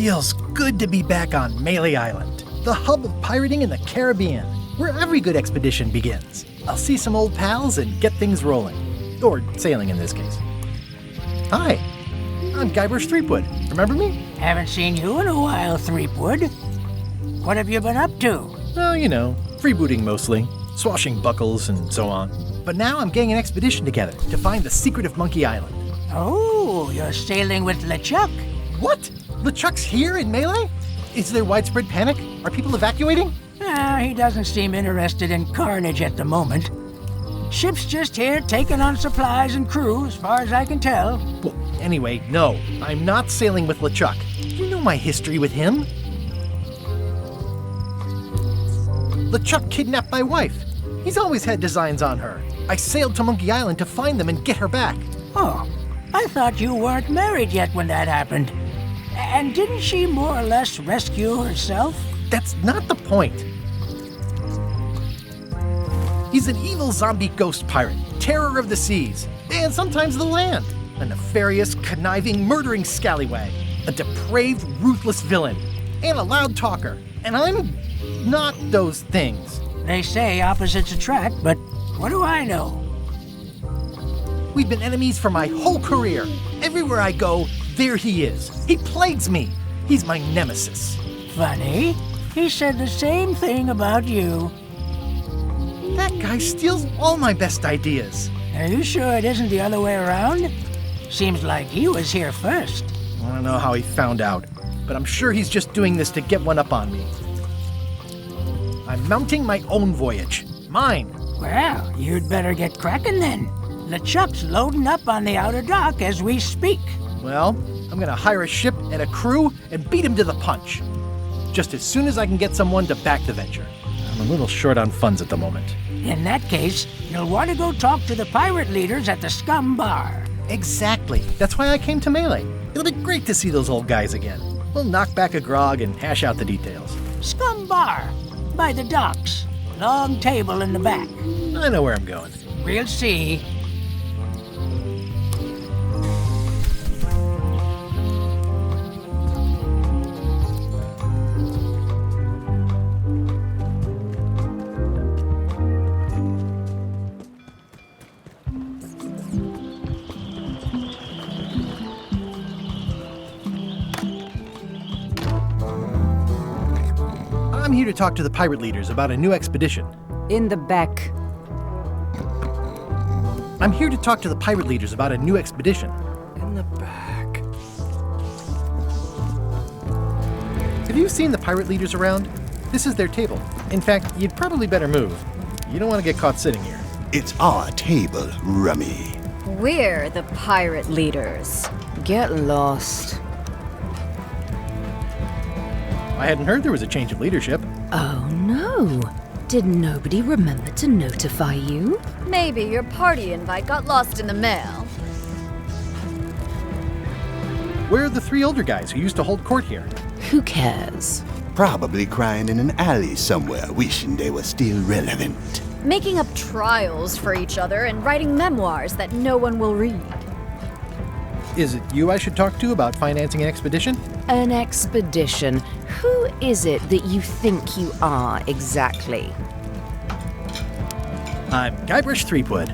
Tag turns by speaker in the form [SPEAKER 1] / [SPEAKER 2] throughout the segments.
[SPEAKER 1] Feels good to be back on Melee Island, the hub of pirating in the Caribbean, where every good expedition begins. I'll see some old pals and get things rolling. Or sailing in this case. Hi, I'm Guybrush Threepwood. Remember me?
[SPEAKER 2] Haven't seen you in a while, Threepwood. What have you been up to?
[SPEAKER 1] Oh, you know, freebooting mostly, swashbuckles and so on. But now I'm getting an expedition together to find the secret of Monkey Island.
[SPEAKER 2] Oh, you're sailing with LeChuck.
[SPEAKER 1] What? LeChuck's here in Melee? Is there widespread panic? Are people evacuating?
[SPEAKER 2] He doesn't seem interested in carnage at the moment. Ship's just here taking on supplies and crew, as far as I can tell.
[SPEAKER 1] Well, anyway, no, I'm not sailing with LeChuck. You know my history with him. LeChuck kidnapped my wife. He's always had designs on her. I sailed to Monkey Island to find them and get her back.
[SPEAKER 2] Oh, I thought you weren't married yet when that happened. And didn't she more or less rescue herself?
[SPEAKER 1] That's not the point. He's an evil zombie ghost pirate, terror of the seas, and sometimes the land. A nefarious, conniving, murdering scallywag. A depraved, ruthless villain. And a loud talker. And I'm not those things.
[SPEAKER 2] They say opposites attract, but what do I know?
[SPEAKER 1] We've been enemies for my whole career. Everywhere I go, there he is. He plagues me. He's my nemesis.
[SPEAKER 2] Funny. He said the same thing about you.
[SPEAKER 1] That guy steals all my best ideas.
[SPEAKER 2] Are you sure it isn't the other way around? Seems like he was here first.
[SPEAKER 1] I don't know how he found out, but I'm sure he's just doing this to get one up on me. I'm mounting my own voyage. Mine.
[SPEAKER 2] Well, you'd better get cracking then. LeChuck's loading up on the outer dock as we speak.
[SPEAKER 1] Well, I'm gonna hire a ship and a crew and beat him to the punch. Just as soon as I can get someone to back the venture. I'm a little short on funds at the moment.
[SPEAKER 2] In that case, you'll want to go talk to the pirate leaders at the Scum Bar.
[SPEAKER 1] Exactly. That's why I came to Melee. It'll be great to see those old guys again. We'll knock back a grog and hash out the details.
[SPEAKER 2] Scum Bar, by the docks. Long table in the back.
[SPEAKER 1] I know where I'm going.
[SPEAKER 2] We'll see.
[SPEAKER 1] I'm here to talk to the pirate leaders about a new expedition.
[SPEAKER 3] In the back.
[SPEAKER 1] I'm here to talk to the pirate leaders about a new expedition.
[SPEAKER 3] In the back.
[SPEAKER 1] Have you seen the pirate leaders around? This is their table. In fact, you'd probably better move. You don't want to get caught sitting here.
[SPEAKER 4] It's our table, Rummy.
[SPEAKER 5] We're the pirate leaders.
[SPEAKER 3] Get lost.
[SPEAKER 1] I hadn't heard there was a change of leadership.
[SPEAKER 6] Oh no. Did nobody remember to notify you?
[SPEAKER 5] Maybe your party invite got lost in the mail.
[SPEAKER 1] Where are the three older guys who used to hold court here?
[SPEAKER 6] Who cares?
[SPEAKER 4] Probably crying in an alley somewhere, wishing they were still relevant.
[SPEAKER 5] Making up trials for each other and writing memoirs that no one will read.
[SPEAKER 1] Is it you I should talk to about financing an expedition?
[SPEAKER 6] An expedition. Who is it that you think you are exactly?
[SPEAKER 1] I'm Guybrush Threepwood.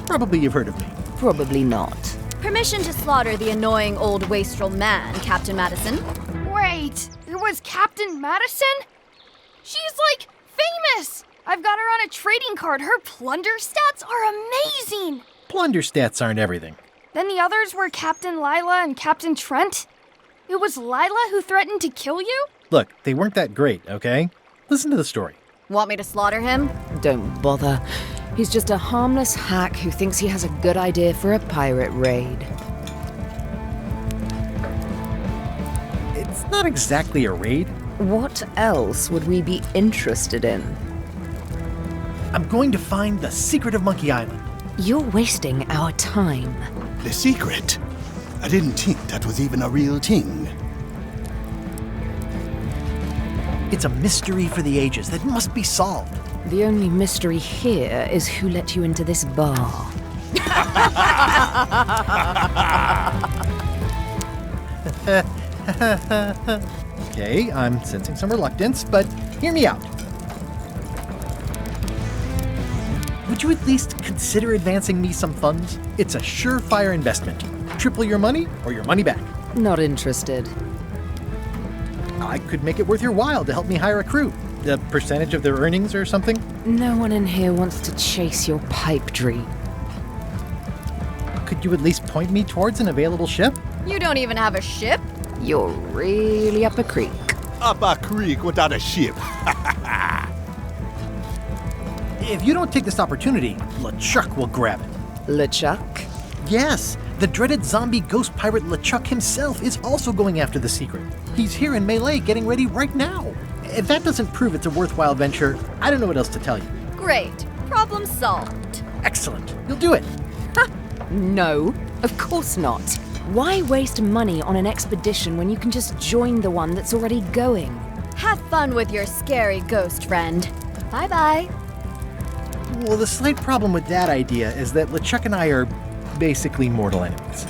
[SPEAKER 1] Probably you've heard of me.
[SPEAKER 6] Probably not.
[SPEAKER 5] Permission to slaughter the annoying old wastrel man, Captain Madison.
[SPEAKER 7] Wait, it was Captain Madison? She's like famous! I've got her on a trading card. Her plunder stats are amazing!
[SPEAKER 1] Plunder stats aren't everything.
[SPEAKER 7] Then the others were Captain Lila and Captain Trent. It was Lila who threatened to kill you?
[SPEAKER 1] Look, they weren't that great, okay? Listen to the story.
[SPEAKER 5] Want me to slaughter him?
[SPEAKER 6] Don't bother. He's just a harmless hack who thinks he has a good idea for a pirate raid.
[SPEAKER 1] It's not exactly a raid.
[SPEAKER 6] What else would we be interested in?
[SPEAKER 1] I'm going to find the secret of Monkey Island.
[SPEAKER 6] You're wasting our time.
[SPEAKER 4] The secret? I didn't think that was even a real thing.
[SPEAKER 1] It's a mystery for the ages that must be solved.
[SPEAKER 6] The only mystery here is who let you into this bar.
[SPEAKER 1] Okay, I'm sensing some reluctance, but hear me out. Would you at least consider advancing me some funds? It's a surefire investment. Triple your money or your money back.
[SPEAKER 6] Not interested.
[SPEAKER 1] I could make it worth your while to help me hire a crew. A percentage of their earnings or something?
[SPEAKER 6] No one in here wants to chase your pipe dream.
[SPEAKER 1] Could you at least point me towards an available ship?
[SPEAKER 5] You don't even have a ship?
[SPEAKER 6] You're really up a creek.
[SPEAKER 4] Up a creek without a ship.
[SPEAKER 1] If you don't take this opportunity, LeChuck will grab it.
[SPEAKER 6] LeChuck?
[SPEAKER 1] Yes, the dreaded zombie ghost pirate LeChuck himself is also going after the secret. He's here in Melee getting ready right now. If that doesn't prove it's a worthwhile venture, I don't know what else to tell you.
[SPEAKER 5] Great. Problem solved.
[SPEAKER 1] Excellent. You'll do it.
[SPEAKER 6] No, of course not. Why waste money on an expedition when you can just join the one that's already going?
[SPEAKER 5] Have fun with your scary ghost friend. Bye-bye.
[SPEAKER 1] Well, the slight problem with that idea is that LeChuck and I are basically mortal enemies.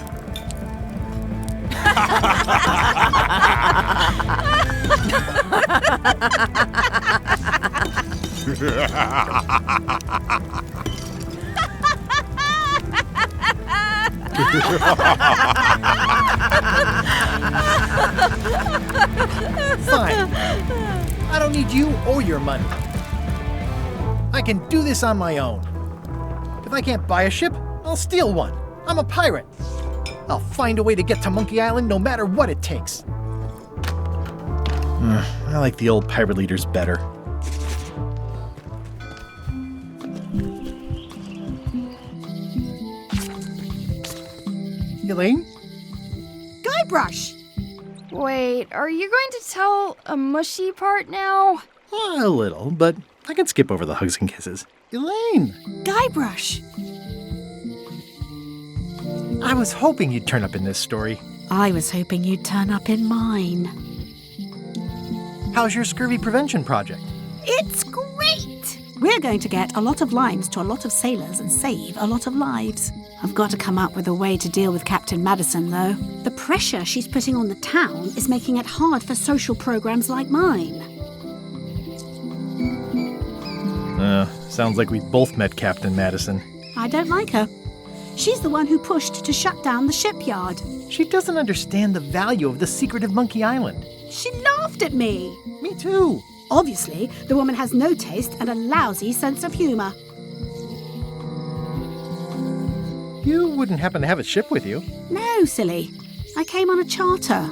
[SPEAKER 1] Fine. I don't need you or your money. I can do this on my own. If I can't buy a ship, I'll steal one. I'm a pirate. I'll find a way to get to Monkey Island no matter what it takes. I like the old pirate leaders better. Elaine?
[SPEAKER 7] Guybrush! Wait, are you going to tell a mushy part now?
[SPEAKER 1] A little, but I can skip over the hugs and kisses. Elaine!
[SPEAKER 8] Guybrush!
[SPEAKER 1] I was hoping you'd turn up in this story.
[SPEAKER 8] I was hoping you'd turn up in mine.
[SPEAKER 1] How's your scurvy prevention project?
[SPEAKER 8] It's great! We're going to get a lot of limes to a lot of sailors and save a lot of lives. I've got to come up with a way to deal with Captain Madison, though. The pressure she's putting on the town is making it hard for social programs like mine.
[SPEAKER 1] Sounds like we both met Captain Madison.
[SPEAKER 8] I don't like her. She's the one who pushed to shut down the shipyard.
[SPEAKER 1] She doesn't understand the value of the secret of Monkey Island.
[SPEAKER 8] She laughed at me.
[SPEAKER 1] Me too.
[SPEAKER 8] Obviously, the woman has no taste and a lousy sense of humor.
[SPEAKER 1] You wouldn't happen to have a ship with you.
[SPEAKER 8] No, silly. I came on a charter.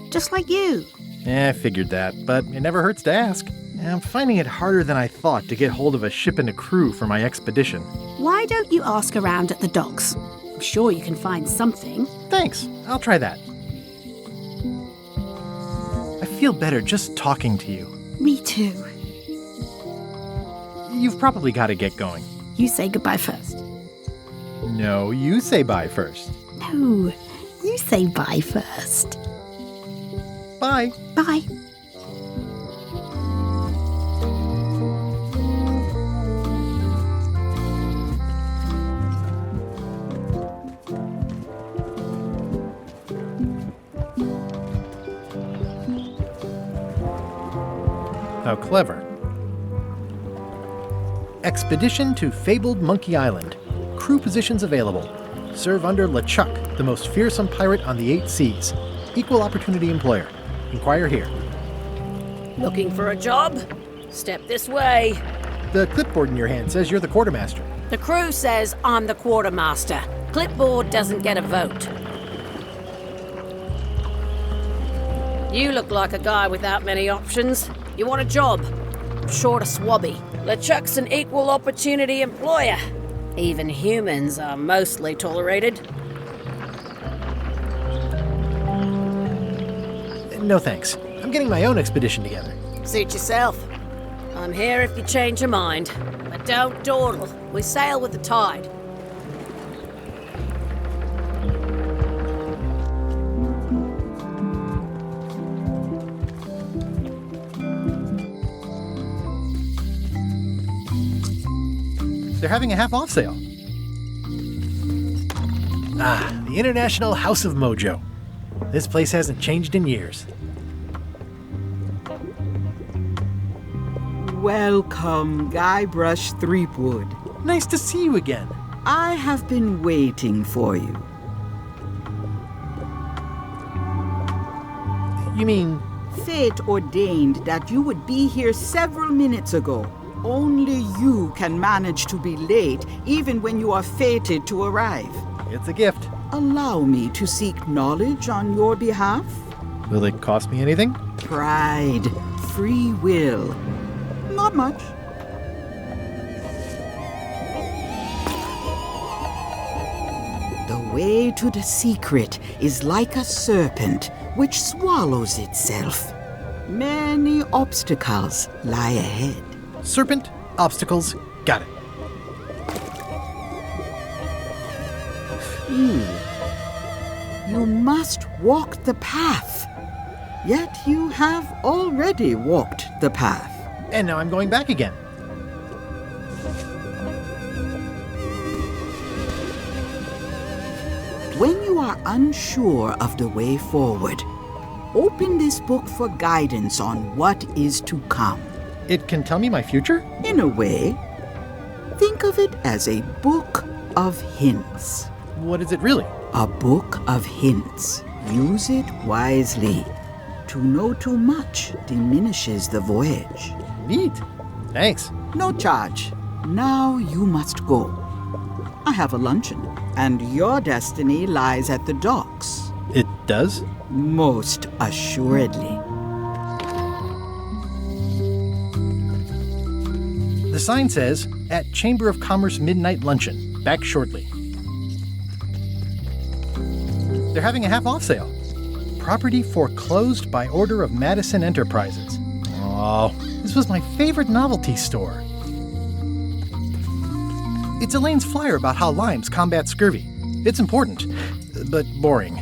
[SPEAKER 8] Just like you.
[SPEAKER 1] I figured that, but it never hurts to ask. I'm finding it harder than I thought to get hold of a ship and a crew for my expedition.
[SPEAKER 8] Why don't you ask around at the docks? I'm sure you can find something.
[SPEAKER 1] Thanks. I'll try that. I feel better just talking to you.
[SPEAKER 8] Me too.
[SPEAKER 1] You've probably got to get going.
[SPEAKER 8] You say goodbye first.
[SPEAKER 1] No, you say bye first.
[SPEAKER 8] No, you say bye first.
[SPEAKER 1] Bye.
[SPEAKER 8] Bye.
[SPEAKER 1] How clever. Expedition to fabled Monkey Island. Crew positions available. Serve under LeChuck, the most fearsome pirate on the 8 seas. Equal opportunity employer. Inquire here.
[SPEAKER 9] Looking for a job? Step this way.
[SPEAKER 1] The clipboard in your hand says you're the quartermaster.
[SPEAKER 9] The crew says I'm the quartermaster. Clipboard doesn't get a vote. You look like a guy without many options. You want a job? Short of swabby. LeChuck's an equal opportunity employer. Even humans are mostly tolerated.
[SPEAKER 1] No thanks. I'm getting my own expedition together.
[SPEAKER 9] Suit yourself. I'm here if you change your mind. But don't dawdle. We sail with the tide.
[SPEAKER 1] They're having a half-off sale. The International House of Mojo. This place hasn't changed in years.
[SPEAKER 10] Welcome, Guybrush Threepwood.
[SPEAKER 1] Nice to see you again.
[SPEAKER 10] I have been waiting for you.
[SPEAKER 1] You mean...
[SPEAKER 10] Fate ordained that you would be here several minutes ago. Only you can manage to be late, even when you are fated to arrive.
[SPEAKER 1] It's a gift.
[SPEAKER 10] Allow me to seek knowledge on your behalf.
[SPEAKER 1] Will it cost me anything?
[SPEAKER 10] Pride, free will. Not much. The way to the secret is like a serpent which swallows itself. Many obstacles lie ahead.
[SPEAKER 1] Serpent, obstacles, got it.
[SPEAKER 10] You must walk the path. Yet you have already walked the path.
[SPEAKER 1] And now I'm going back again.
[SPEAKER 10] When you are unsure of the way forward, open this book for guidance on what is to come.
[SPEAKER 1] It can tell me my future?
[SPEAKER 10] In a way, think of it as a book of hints.
[SPEAKER 1] What is it really?
[SPEAKER 10] A book of hints. Use it wisely. To know too much diminishes the voyage.
[SPEAKER 1] Neat. Thanks.
[SPEAKER 10] No charge. Now you must go. I have a luncheon, and your destiny lies at the docks.
[SPEAKER 1] It does?
[SPEAKER 10] Most assuredly.
[SPEAKER 1] The sign says, at Chamber of Commerce Midnight Luncheon. Back shortly. They're having a half-off sale. Property foreclosed by order of Madison Enterprises. Oh, this was my favorite novelty store. It's Elaine's flyer about how limes combat scurvy. It's important, but boring.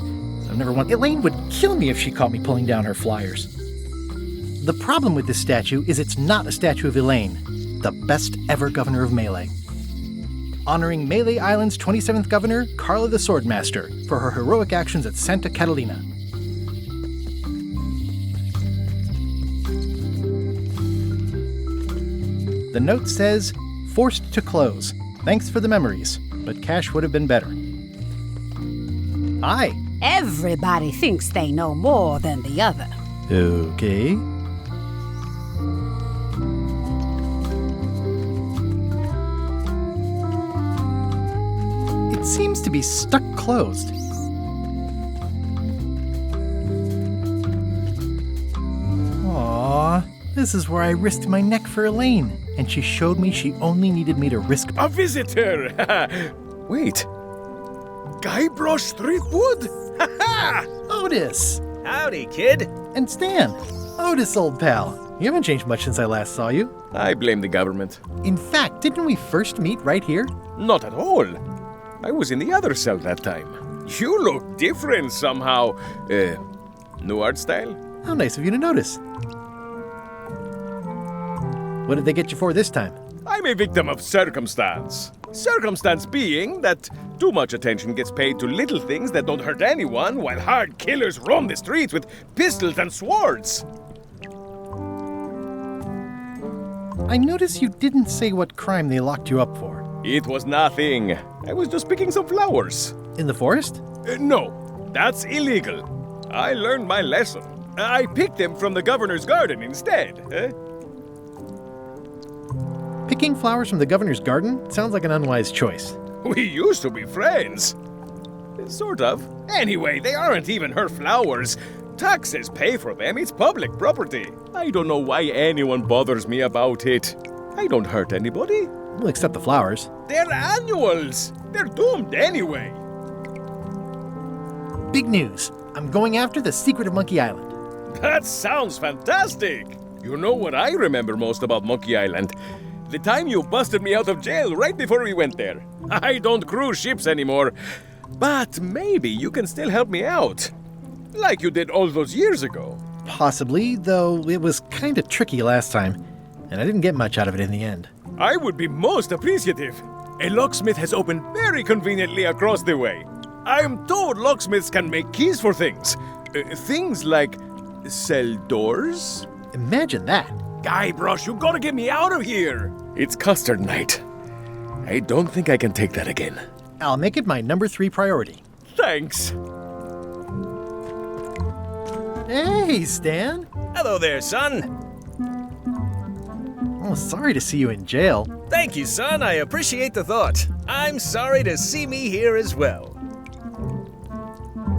[SPEAKER 1] I've never wanted... Elaine would kill me if she caught me pulling down her flyers. The problem with this statue is it's not a statue of Elaine, the best ever governor of Melee. Honoring Melee Island's 27th governor, Carla the Swordmaster, for her heroic actions at Santa Catalina. The note says, forced to close. Thanks for the memories, but cash would have been better. Hi.
[SPEAKER 11] Everybody thinks they know more than the other.
[SPEAKER 1] Okay. It seems to be stuck closed. Aww, this is where I risked my neck for Elaine, and she showed me she only needed me to risk...
[SPEAKER 12] A visitor! Wait. Guybrush Threepwood?
[SPEAKER 1] Otis!
[SPEAKER 12] Howdy, kid.
[SPEAKER 1] And Stan. Otis, old pal. You haven't changed much since I last saw you.
[SPEAKER 12] I blame the government.
[SPEAKER 1] In fact, didn't we first meet right here?
[SPEAKER 12] Not at all. I was in the other cell that time. You look different somehow. New art style?
[SPEAKER 1] How nice of you to notice. What did they get you for this time?
[SPEAKER 12] I'm a victim of circumstance. Circumstance being that too much attention gets paid to little things that don't hurt anyone, while hard killers roam the streets with pistols and swords.
[SPEAKER 1] I notice you didn't say what crime they locked you up for.
[SPEAKER 12] It was nothing. I was just picking some flowers.
[SPEAKER 1] In the forest?
[SPEAKER 12] No, that's illegal. I learned my lesson. I picked them from the governor's garden instead.
[SPEAKER 1] Picking flowers from the governor's garden sounds like an unwise choice.
[SPEAKER 12] We used to be friends. Sort of. Anyway, they aren't even her flowers. Taxes pay for them. It's public property. I don't know why anyone bothers me about it. I don't hurt anybody.
[SPEAKER 1] Well, except the flowers.
[SPEAKER 12] They're annuals. They're doomed anyway.
[SPEAKER 1] Big news. I'm going after the secret of Monkey Island.
[SPEAKER 12] That sounds fantastic. You know what I remember most about Monkey Island? The time you busted me out of jail right before we went there. I don't cruise ships anymore. But maybe you can still help me out. Like you did all those years ago.
[SPEAKER 1] Possibly, though it was kind of tricky last time, and I didn't get much out of it in the end.
[SPEAKER 12] I would be most appreciative. A locksmith has opened very conveniently across the way. I am told locksmiths can make keys for things. Things like cell doors?
[SPEAKER 1] Imagine that.
[SPEAKER 12] Guybrush, you gotta get me out of here! It's custard night. I don't think I can take that again.
[SPEAKER 1] I'll make it my number 3 priority.
[SPEAKER 12] Thanks.
[SPEAKER 1] Hey, Stan.
[SPEAKER 13] Hello there, son.
[SPEAKER 1] Oh, sorry to see you in jail.
[SPEAKER 13] Thank you, son. I appreciate the thought. I'm sorry to see me here as well.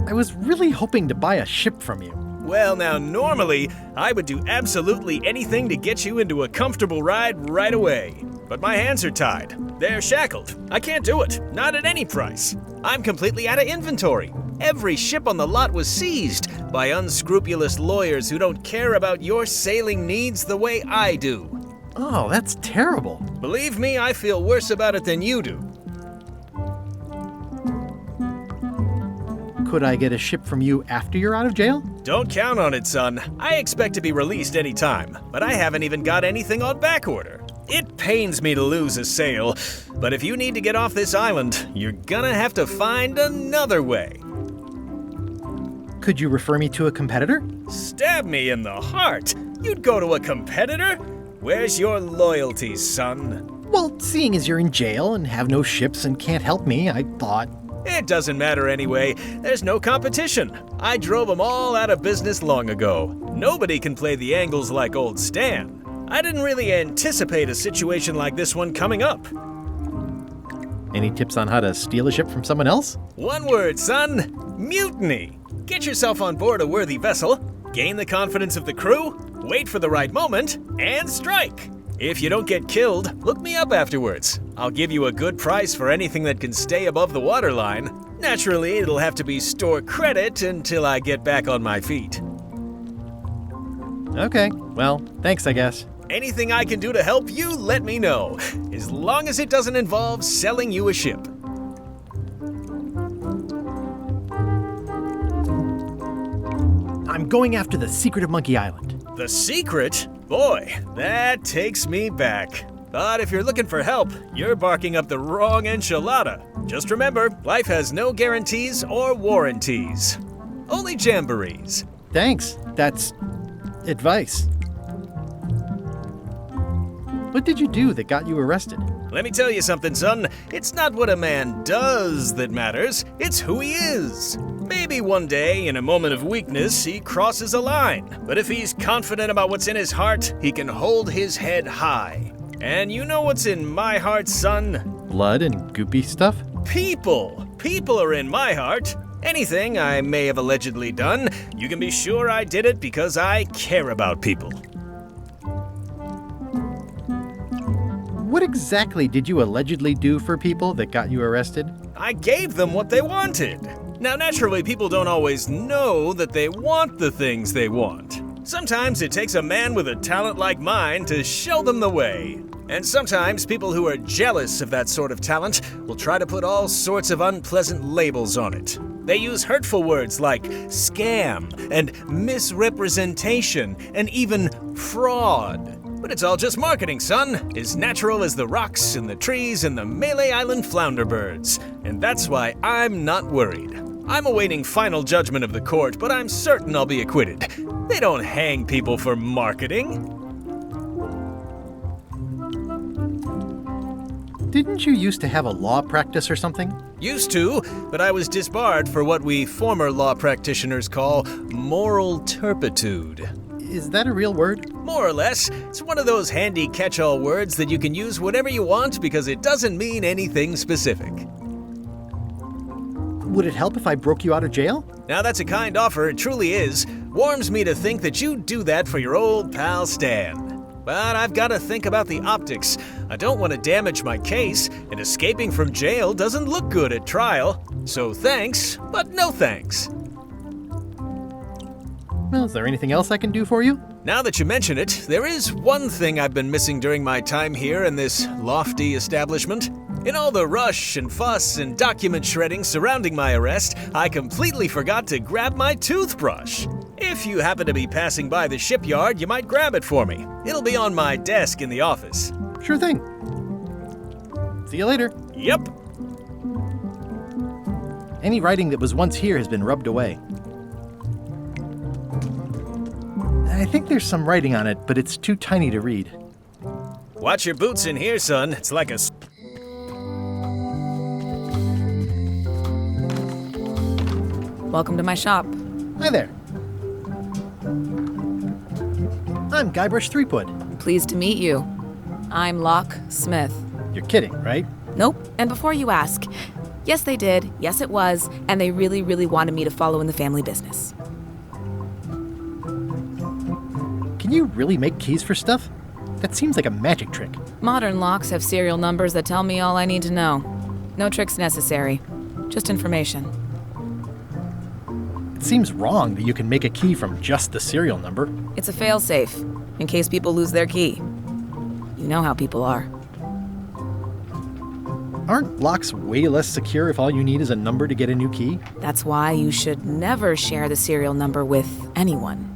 [SPEAKER 1] I was really hoping to buy a ship from you.
[SPEAKER 13] Well, now, normally, I would do absolutely anything to get you into a comfortable ride right away. But my hands are tied. They're shackled. I can't do it. Not at any price. I'm completely out of inventory. Every ship on the lot was seized by unscrupulous lawyers who don't care about your sailing needs the way I do.
[SPEAKER 1] Oh, that's terrible.
[SPEAKER 13] Believe me, I feel worse about it than you do.
[SPEAKER 1] Could I get a ship from you after you're out of jail?
[SPEAKER 13] Don't count on it, son. I expect to be released any time, but I haven't even got anything on back order. It pains me to lose a sale, but if you need to get off this island, you're gonna have to find another way.
[SPEAKER 1] Could you refer me to a competitor?
[SPEAKER 13] Stab me in the heart. You'd go to a competitor? Where's your loyalty, son?
[SPEAKER 1] Well, seeing as you're in jail and have no ships and can't help me, I thought...
[SPEAKER 13] It doesn't matter anyway. There's no competition. I drove them all out of business long ago. Nobody can play the angles like old Stan. I didn't really anticipate a situation like this one coming up.
[SPEAKER 1] Any tips on how to steal a ship from someone else?
[SPEAKER 13] One word, son. Mutiny. Get yourself on board a worthy vessel, gain the confidence of the crew, wait for the right moment, and strike. If you don't get killed, look me up afterwards. I'll give you a good price for anything that can stay above the waterline. Naturally, it'll have to be store credit until I get back on my feet.
[SPEAKER 1] Okay, well, thanks, I guess.
[SPEAKER 13] Anything I can do to help you, let me know. As long as it doesn't involve selling you a ship.
[SPEAKER 1] I'm going after the secret of Monkey Island.
[SPEAKER 13] The secret? Boy, that takes me back. But if you're looking for help, you're barking up the wrong enchilada. Just remember, life has no guarantees or warranties. Only jamborees.
[SPEAKER 1] Thanks. That's advice. What did you do that got you arrested?
[SPEAKER 13] Let me tell you something, son. It's not what a man does that matters, it's who he is. Maybe one day, in a moment of weakness, he crosses a line. But if he's confident about what's in his heart, he can hold his head high. And you know what's in my heart, son?
[SPEAKER 1] Blood and goopy stuff?
[SPEAKER 13] People. People are in my heart. Anything I may have allegedly done, you can be sure I did it because I care about people.
[SPEAKER 1] What exactly did you allegedly do for people that got you arrested?
[SPEAKER 13] I gave them what they wanted. Now, naturally, people don't always know that they want the things they want. Sometimes it takes a man with a talent like mine to show them the way. And sometimes people who are jealous of that sort of talent will try to put all sorts of unpleasant labels on it. They use hurtful words like scam and misrepresentation and even fraud. But it's all just marketing, son. As natural as the rocks and the trees and the Malay Island flounderbirds. And that's why I'm not worried. I'm awaiting final judgment of the court, but I'm certain I'll be acquitted. They don't hang people for marketing.
[SPEAKER 1] Didn't you used to have a law practice or something?
[SPEAKER 13] Used to, but I was disbarred for what we former law practitioners call moral turpitude.
[SPEAKER 1] Is that a real word?
[SPEAKER 13] More or less. It's one of those handy catch-all words that you can use whatever you want because it doesn't mean anything specific.
[SPEAKER 1] Would it help if I broke you out of jail?
[SPEAKER 13] Now that's a kind offer, it truly is. Warms me to think that you'd do that for your old pal Stan. But I've got to think about the optics. I don't want to damage my case, and escaping from jail doesn't look good at trial. So thanks, but no thanks.
[SPEAKER 1] Well, is there anything else I can do for you?
[SPEAKER 13] Now that you mention it, there is one thing I've been missing during my time here in this lofty establishment. In all the rush and fuss and document shredding surrounding my arrest, I completely forgot to grab my toothbrush. If you happen to be passing by the shipyard, you might grab it for me. It'll be on my desk in the office.
[SPEAKER 1] Sure thing. See you later.
[SPEAKER 13] Yep.
[SPEAKER 1] Any writing that was once here has been rubbed away. I think there's some writing on it, but it's too tiny to read.
[SPEAKER 13] Watch your boots in here, son. It's like a...
[SPEAKER 14] Welcome to my shop.
[SPEAKER 1] Hi there. I'm Guybrush Threepwood.
[SPEAKER 14] Pleased to meet you. I'm Locke Smith.
[SPEAKER 1] You're kidding, right?
[SPEAKER 14] Nope. And before you ask, yes they did, yes it was, and they really, really wanted me to follow in the family business.
[SPEAKER 1] Can you really make keys for stuff? That seems like a magic trick.
[SPEAKER 14] Modern locks have serial numbers that tell me all I need to know. No tricks necessary, just information.
[SPEAKER 1] It seems wrong that you can make a key from just the serial number.
[SPEAKER 14] It's a fail-safe, in case people lose their key. You know how people are.
[SPEAKER 1] Aren't locks way less secure if all you need is a number to get a new key?
[SPEAKER 14] That's why you should never share the serial number with anyone.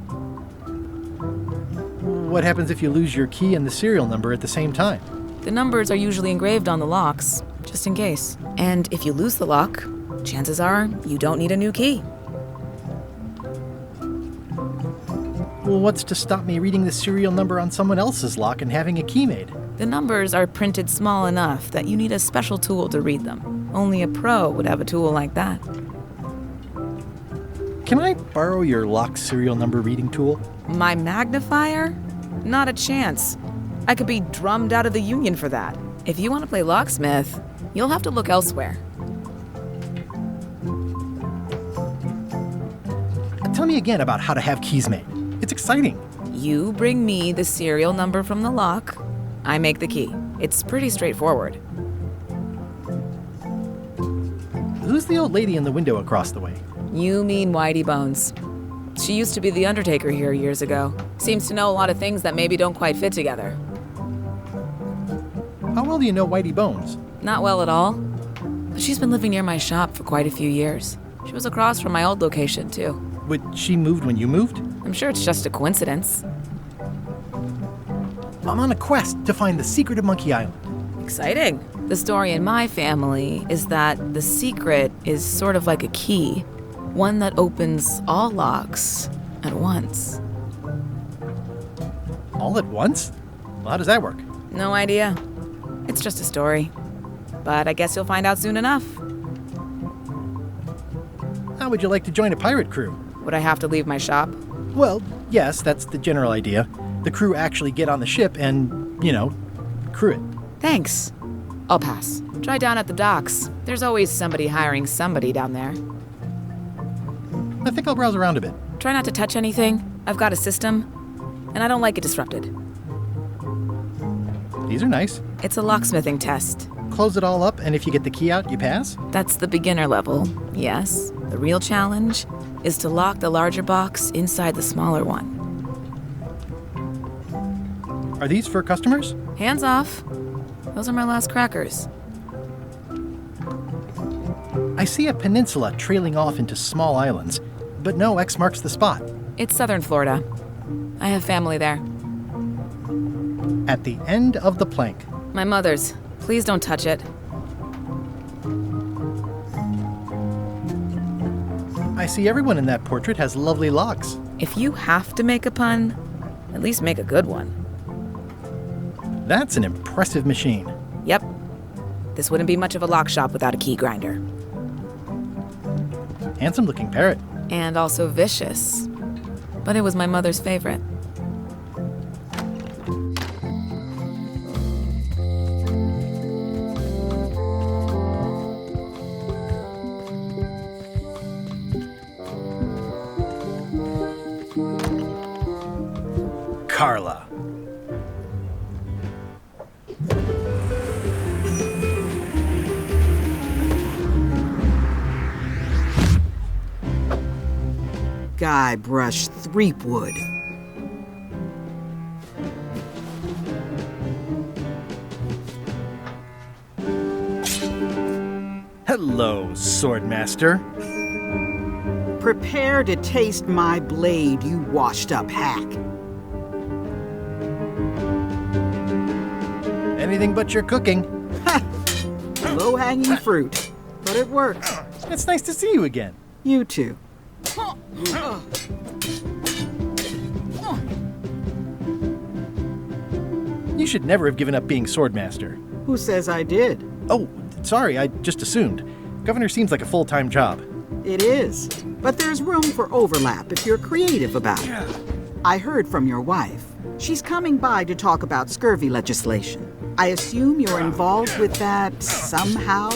[SPEAKER 1] What happens if you lose your key and the serial number at the same time?
[SPEAKER 14] The numbers are usually engraved on the locks, just in case. And if you lose the lock, chances are you don't need a new key.
[SPEAKER 1] Well, what's to stop me reading the serial number on someone else's lock and having a key made?
[SPEAKER 14] The numbers are printed small enough that you need a special tool to read them. Only a pro would have a tool like that.
[SPEAKER 1] Can I borrow your lock serial number reading tool?
[SPEAKER 14] My magnifier? Not a chance. I could be drummed out of the union for that. If you want to play locksmith, you'll have to look elsewhere.
[SPEAKER 1] Tell me again about how to have keys made. It's exciting.
[SPEAKER 14] You bring me the serial number from the lock, I make the key. It's pretty straightforward.
[SPEAKER 1] Who's the old lady in the window across the way?
[SPEAKER 14] You mean Whitey Bones. She used to be the undertaker here years ago. Seems to know a lot of things that maybe don't quite fit together.
[SPEAKER 1] How well do you know Whitey Bones?
[SPEAKER 14] Not well at all. But she's been living near my shop for quite a few years. She was across from my old location, too.
[SPEAKER 1] But she moved when you moved?
[SPEAKER 14] I'm sure it's just a coincidence.
[SPEAKER 1] I'm on a quest to find the secret of Monkey Island.
[SPEAKER 14] Exciting. The story in my family is that the secret is sort of like a key, one that opens all locks at once.
[SPEAKER 1] All at once? Well, how does that work?
[SPEAKER 14] No idea. It's just a story. But I guess you'll find out soon enough.
[SPEAKER 1] How would you like to join a pirate crew?
[SPEAKER 14] Would I have to leave my shop?
[SPEAKER 1] Well, yes, that's the general idea. The crew actually get on the ship and, crew it.
[SPEAKER 14] Thanks. I'll pass. Try down at the docks. There's always somebody hiring somebody down there.
[SPEAKER 1] I think I'll browse around a bit.
[SPEAKER 14] Try not to touch anything. I've got a system, and I don't like it disrupted.
[SPEAKER 1] These are nice.
[SPEAKER 14] It's a locksmithing test.
[SPEAKER 1] Close it all up, and if you get the key out, you pass?
[SPEAKER 14] That's the beginner level, yes. The real challenge is to lock the larger box inside the smaller one.
[SPEAKER 1] Are these for customers?
[SPEAKER 14] Hands off. Those are my last crackers.
[SPEAKER 1] I see a peninsula trailing off into small islands, but no X marks the spot.
[SPEAKER 14] It's southern Florida. I have family there.
[SPEAKER 1] At the end of the plank.
[SPEAKER 14] My mother's. Please don't touch it.
[SPEAKER 1] I see everyone in that portrait has lovely locks.
[SPEAKER 14] If you have to make a pun, at least make a good one.
[SPEAKER 1] That's an impressive machine.
[SPEAKER 14] Yep. This wouldn't be much of a lock shop without a key grinder.
[SPEAKER 1] Handsome looking parrot.
[SPEAKER 14] And also vicious. But it was my mother's favorite.
[SPEAKER 1] Carla.
[SPEAKER 10] Guybrush Threepwood.
[SPEAKER 1] Hello, Swordmaster.
[SPEAKER 10] Prepare to taste my blade, you washed-up hack.
[SPEAKER 1] Anything but your cooking.
[SPEAKER 10] Low-hanging fruit, but it works.
[SPEAKER 1] It's nice to see you again.
[SPEAKER 10] You too.
[SPEAKER 1] should never have given up being swordmaster.
[SPEAKER 10] Who says I did?
[SPEAKER 1] Oh, sorry, I just assumed. Governor seems like a full-time job.
[SPEAKER 10] It is, but there's room for overlap if you're creative about it. I heard from your wife. She's coming by to talk about scurvy legislation. I assume you're involved with that somehow?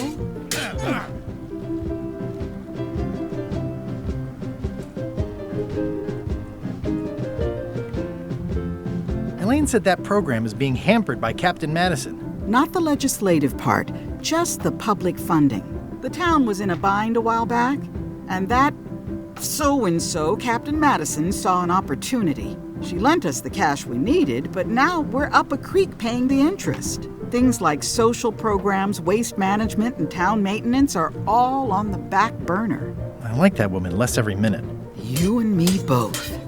[SPEAKER 1] Elaine said that program is being hampered by Captain Madison.
[SPEAKER 10] Not the legislative part, just the public funding. The town was in a bind a while back, and that so-and-so, Captain Madison, saw an opportunity. She lent us the cash we needed, but now we're up a creek paying the interest. Things like social programs, waste management, and town maintenance are all on the back burner.
[SPEAKER 1] I like that woman less every minute.
[SPEAKER 10] You and me both.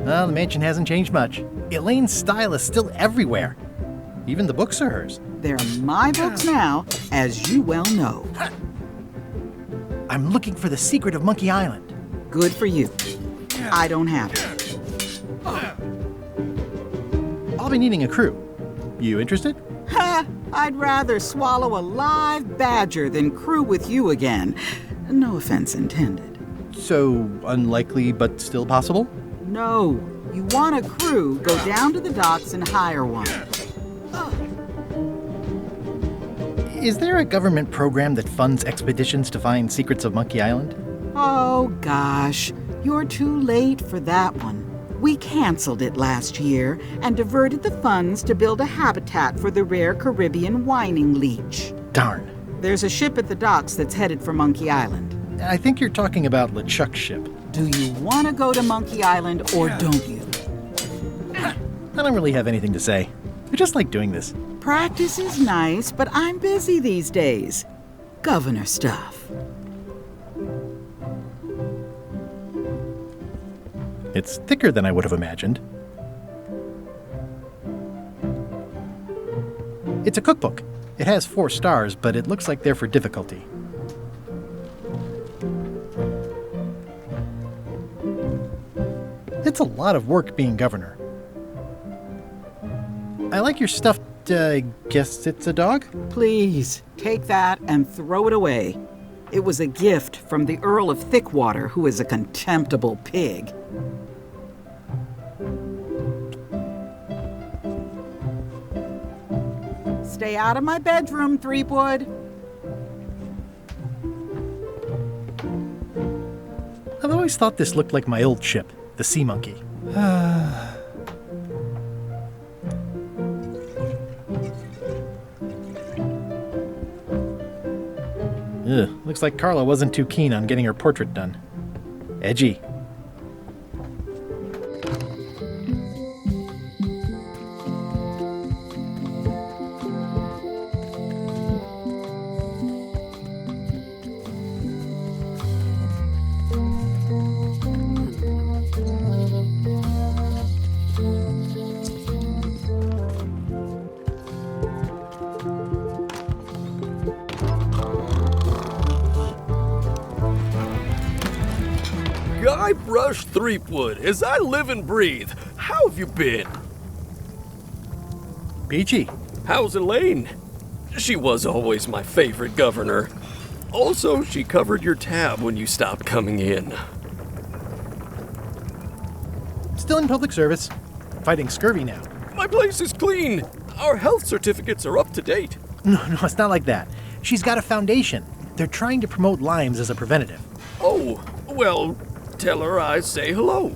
[SPEAKER 1] Well, the mansion hasn't changed much. Elaine's style is still everywhere. Even the books are hers.
[SPEAKER 10] They're my books now, as you well know.
[SPEAKER 1] I'm looking for the secret of Monkey Island.
[SPEAKER 10] Good for you. I don't have it.
[SPEAKER 1] I'll be needing a crew. You interested?
[SPEAKER 10] Ha! I'd rather swallow a live badger than crew with you again. No offense intended.
[SPEAKER 1] So, unlikely but still possible?
[SPEAKER 10] No. You want a crew, go down to the docks and hire one.
[SPEAKER 1] Is there a government program that funds expeditions to find secrets of Monkey Island?
[SPEAKER 10] Oh, gosh. You're too late for that one. We canceled it last year and diverted the funds to build a habitat for the rare Caribbean whining leech.
[SPEAKER 1] Darn.
[SPEAKER 10] There's a ship at the docks that's headed for Monkey Island.
[SPEAKER 1] I think you're talking about LeChuck's ship.
[SPEAKER 10] Do you want to go to Monkey Island or don't you?
[SPEAKER 1] I don't really have anything to say. I just like doing this.
[SPEAKER 10] Practice is nice, but I'm busy these days. Governor stuff.
[SPEAKER 1] It's thicker than I would have imagined. It's a cookbook. It has 4 stars, but it looks like they're for difficulty. It's a lot of work being governor. I like your stuffed, guess it's a dog?
[SPEAKER 10] Please, take that and throw it away. It was a gift from the Earl of Thickwater, who is a contemptible pig. Stay out of my bedroom, Threepwood.
[SPEAKER 1] I've always thought this looked like my old ship, the Sea Monkey. Ugh, looks like Carla wasn't too keen on getting her portrait done. Edgy.
[SPEAKER 15] Guybrush Threepwood, as I live and breathe. How have you been?
[SPEAKER 1] Peachy.
[SPEAKER 15] How's Elaine? She was always my favorite governor. Also, she covered your tab when you stopped coming in.
[SPEAKER 1] Still in public service. Fighting scurvy now.
[SPEAKER 15] My place is clean. Our health certificates are up to date.
[SPEAKER 1] No, it's not like that. She's got a foundation. They're trying to promote limes as a preventative.
[SPEAKER 15] Oh, well, tell her I say hello.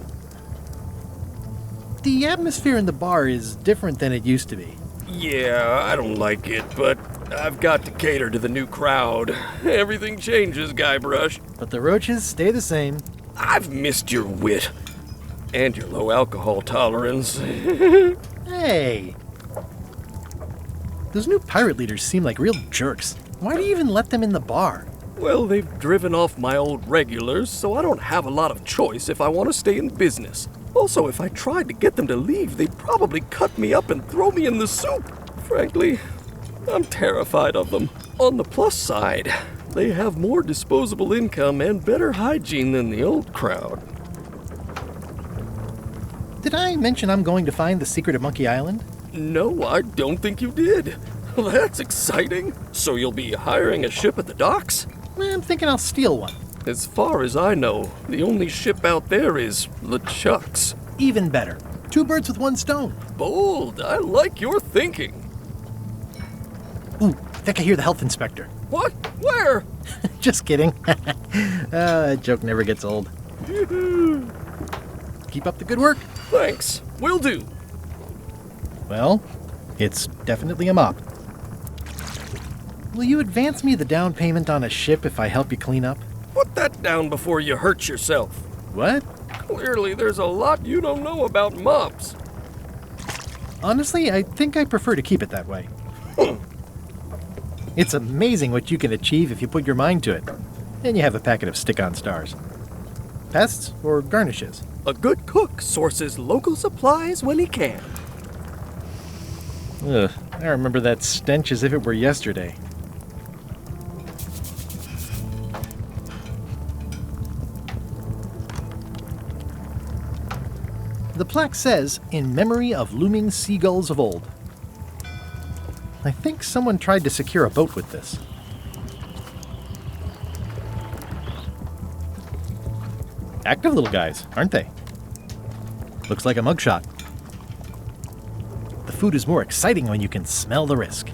[SPEAKER 1] The atmosphere in the bar is different than it used to be.
[SPEAKER 15] Yeah, I don't like it, but I've got to cater to the new crowd. Everything changes, Guybrush.
[SPEAKER 1] But the roaches stay the same.
[SPEAKER 15] I've missed your wit. And your low alcohol tolerance.
[SPEAKER 1] Hey! Those new pirate leaders seem like real jerks. Why do you even let them in the bar?
[SPEAKER 15] Well, they've driven off my old regulars, so I don't have a lot of choice if I want to stay in business. Also, if I tried to get them to leave, they'd probably cut me up and throw me in the soup. Frankly, I'm terrified of them. On the plus side, they have more disposable income and better hygiene than the old crowd.
[SPEAKER 1] Did I mention I'm going to find the secret of Monkey Island?
[SPEAKER 15] No, I don't think you did. That's exciting. So you'll be hiring a ship at the docks?
[SPEAKER 1] I'm thinking I'll steal one.
[SPEAKER 15] As far as I know, the only ship out there is LeChuck's.
[SPEAKER 1] Even better. 2 birds with 1 stone.
[SPEAKER 15] Bold. I like your thinking.
[SPEAKER 1] Ooh, I think I hear the health inspector.
[SPEAKER 15] What? Where?
[SPEAKER 1] Just kidding. That joke never gets old. Keep up the good work.
[SPEAKER 15] Thanks. Will do.
[SPEAKER 1] Well, it's definitely a mop. Will you advance me the down payment on a ship if I help you clean up?
[SPEAKER 15] Put that down before you hurt yourself.
[SPEAKER 1] What?
[SPEAKER 15] Clearly, there's a lot you don't know about mops.
[SPEAKER 1] Honestly, I think I prefer to keep it that way. It's amazing what you can achieve if you put your mind to it. And you have a packet of stick-on stars. Pests or garnishes?
[SPEAKER 15] A good cook sources local supplies when he can.
[SPEAKER 1] Ugh, I remember that stench as if it were yesterday. The plaque says, "In memory of looming seagulls of old." I think someone tried to secure a boat with this. Active little guys, aren't they? Looks like a mugshot. The food is more exciting when you can smell the risk.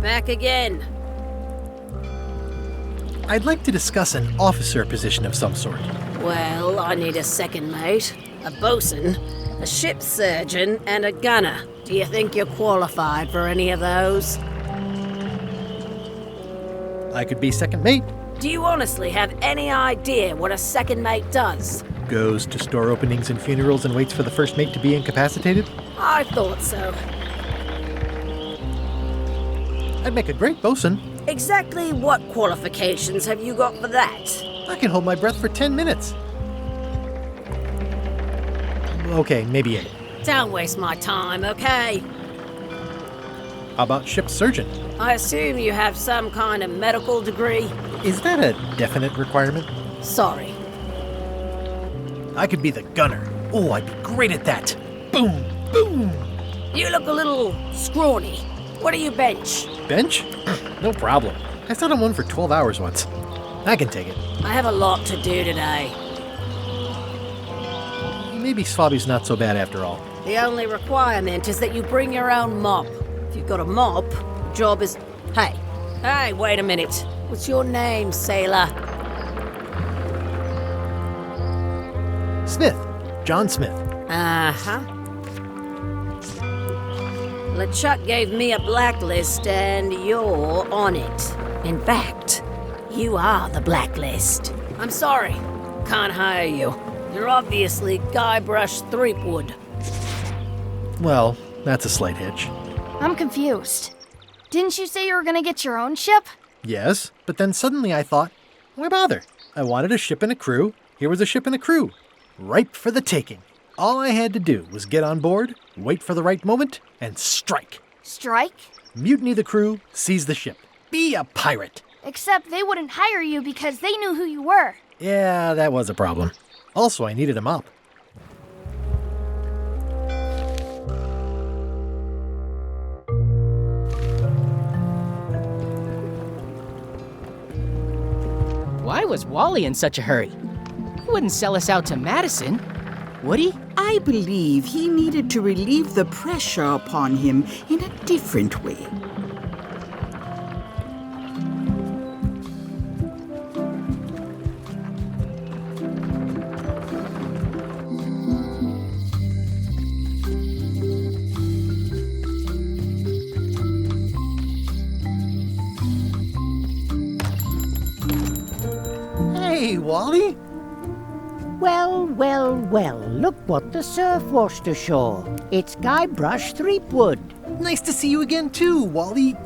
[SPEAKER 9] Back again.
[SPEAKER 1] I'd like to discuss an officer position of some sort.
[SPEAKER 9] Well, I need a second mate, a bosun, a ship surgeon, and a gunner. Do you think you're qualified for any of those?
[SPEAKER 1] I could be second mate.
[SPEAKER 9] Do you honestly have any idea what a second mate does?
[SPEAKER 1] Goes to store openings and funerals and waits for the first mate to be incapacitated.
[SPEAKER 9] I thought so.
[SPEAKER 1] I'd make a great bosun.
[SPEAKER 9] Exactly what qualifications have you got for that?
[SPEAKER 1] I can hold my breath for 10 minutes. Okay, maybe 8.
[SPEAKER 9] Don't waste my time, okay?
[SPEAKER 1] How about ship surgeon?
[SPEAKER 9] I assume you have some kind of medical degree?
[SPEAKER 1] Is that a definite requirement?
[SPEAKER 9] Sorry.
[SPEAKER 1] I could be the gunner. Oh, I'd be great at that. Boom, boom.
[SPEAKER 9] You look a little scrawny. What do you bench?
[SPEAKER 1] Bench? No problem. I sat on one for 12 hours once. I can take it.
[SPEAKER 9] I have a lot to do today.
[SPEAKER 1] Maybe Swabby's not so bad after all.
[SPEAKER 9] The only requirement is that you bring your own mop. If you've got a mop, the job is... Hey, wait a minute. What's your name, sailor?
[SPEAKER 1] Smith. John Smith.
[SPEAKER 9] Uh-huh. LeChuck gave me a blacklist, and you're on it. In fact, you are the blacklist. I'm sorry. Can't hire you. You're obviously Guybrush Threepwood.
[SPEAKER 1] Well, that's a slight hitch.
[SPEAKER 7] I'm confused. Didn't you say you were gonna get your own ship?
[SPEAKER 1] Yes, but then suddenly I thought, why bother? I wanted a ship and a crew. Here was a ship and a crew. Ripe for the taking. All I had to do was get on board, wait for the right moment, and strike.
[SPEAKER 7] Strike?
[SPEAKER 1] Mutiny the crew, seize the ship. Be a pirate.
[SPEAKER 7] Except they wouldn't hire you because they knew who you were.
[SPEAKER 1] Yeah, that was a problem. Also, I needed a mop.
[SPEAKER 16] Why was Wally in such a hurry? He wouldn't sell us out to Madison, would he?
[SPEAKER 10] I believe he needed to relieve the pressure upon him in a different way.
[SPEAKER 1] Hey, Wally!
[SPEAKER 17] Well, well, well, look what the surf washed ashore. It's Guybrush Threepwood.
[SPEAKER 1] Nice to see you again too, Wally.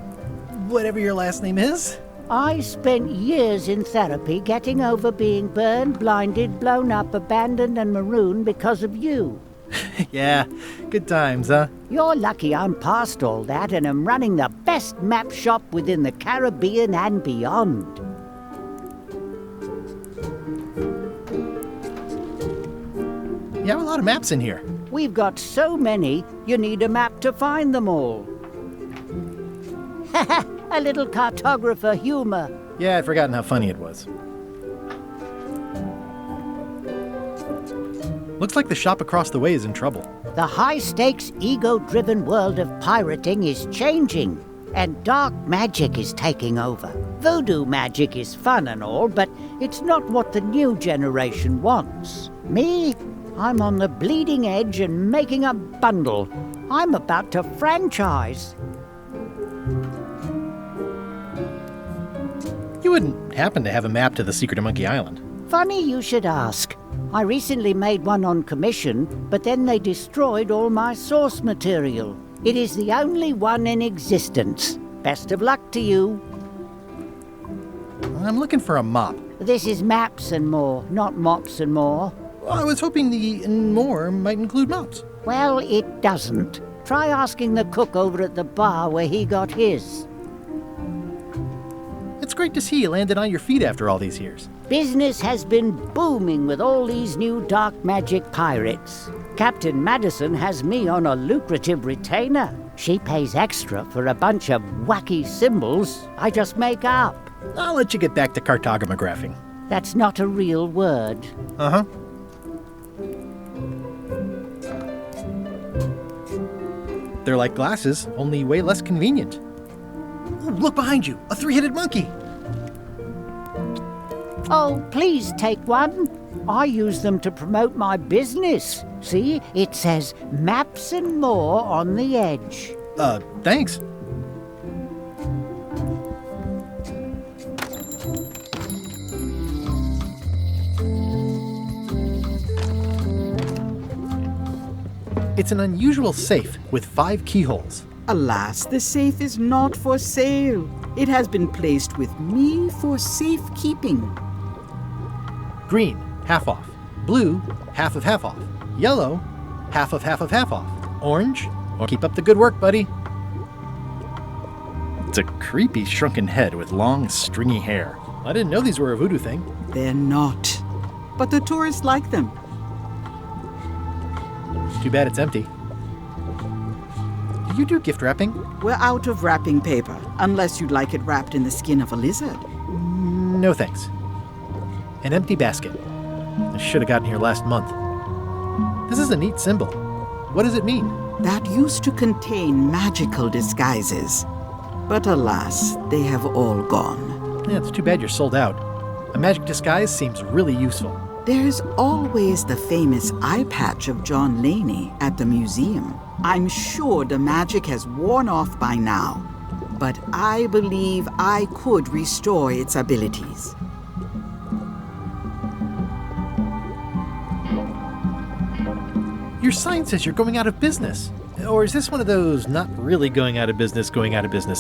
[SPEAKER 1] whatever your last name is.
[SPEAKER 17] I spent years in therapy getting over being burned, blinded, blown up, abandoned, and marooned because of you.
[SPEAKER 1] Yeah, good times, huh?
[SPEAKER 17] You're lucky I'm past all that and am running the best map shop within the Caribbean and beyond.
[SPEAKER 1] You have a lot of maps in here.
[SPEAKER 17] We've got so many, you need a map to find them all. A little cartographer humor.
[SPEAKER 1] Yeah, I'd forgotten how funny it was. Looks like the shop across the way is in trouble.
[SPEAKER 17] The high-stakes, ego-driven world of pirating is changing, and dark magic is taking over. Voodoo magic is fun and all, but it's not what the new generation wants. Me? I'm on the bleeding edge and making a bundle. I'm about to franchise.
[SPEAKER 1] You wouldn't happen to have a map to the secret of Monkey Island.
[SPEAKER 17] Funny you should ask. I recently made one on commission, but then they destroyed all my source material. It is the only one in existence. Best of luck to you.
[SPEAKER 1] I'm looking for a mop.
[SPEAKER 17] This is maps and more, not mops and more.
[SPEAKER 1] Well, I was hoping the and more might include mops.
[SPEAKER 17] Well, it doesn't. Try asking the cook over at the bar where he got his.
[SPEAKER 1] It's great to see you landed on your feet after all these years.
[SPEAKER 17] Business has been booming with all these new dark magic pirates. Captain Madison has me on a lucrative retainer. She pays extra for a bunch of wacky symbols I just make up.
[SPEAKER 1] I'll let you get back to cartographing.
[SPEAKER 17] That's not a real word.
[SPEAKER 1] Uh-huh. They're like glasses, only way less convenient. Oh, look behind you! A three-headed monkey!
[SPEAKER 17] Oh, please take one. I use them to promote my business. See, it says maps and more on the edge.
[SPEAKER 1] Thanks. It's an unusual safe with 5 keyholes.
[SPEAKER 10] Alas, the safe is not for sale. It has been placed with me for safekeeping.
[SPEAKER 1] Green, half off. Blue, half off. Yellow, half off. Orange, or keep up the good work, buddy. It's a creepy shrunken head with long, stringy hair. I didn't know these were a voodoo thing.
[SPEAKER 10] They're not. But the tourists like them.
[SPEAKER 1] Too bad it's empty. Do you do gift wrapping?
[SPEAKER 10] We're out of wrapping paper, unless you'd like it wrapped in the skin of a lizard.
[SPEAKER 1] No thanks. An empty basket. I should have gotten here last month. This is a neat symbol. What does it mean?
[SPEAKER 10] That used to contain magical disguises. But alas, they have all gone.
[SPEAKER 1] Yeah, it's too bad you're sold out. A magic disguise seems really useful.
[SPEAKER 10] There's always the famous eye patch of John Laney at the museum. I'm sure the magic has worn off by now, but I believe I could restore its abilities.
[SPEAKER 1] Your sign says you're going out of business. Or is this one of those not really going out of business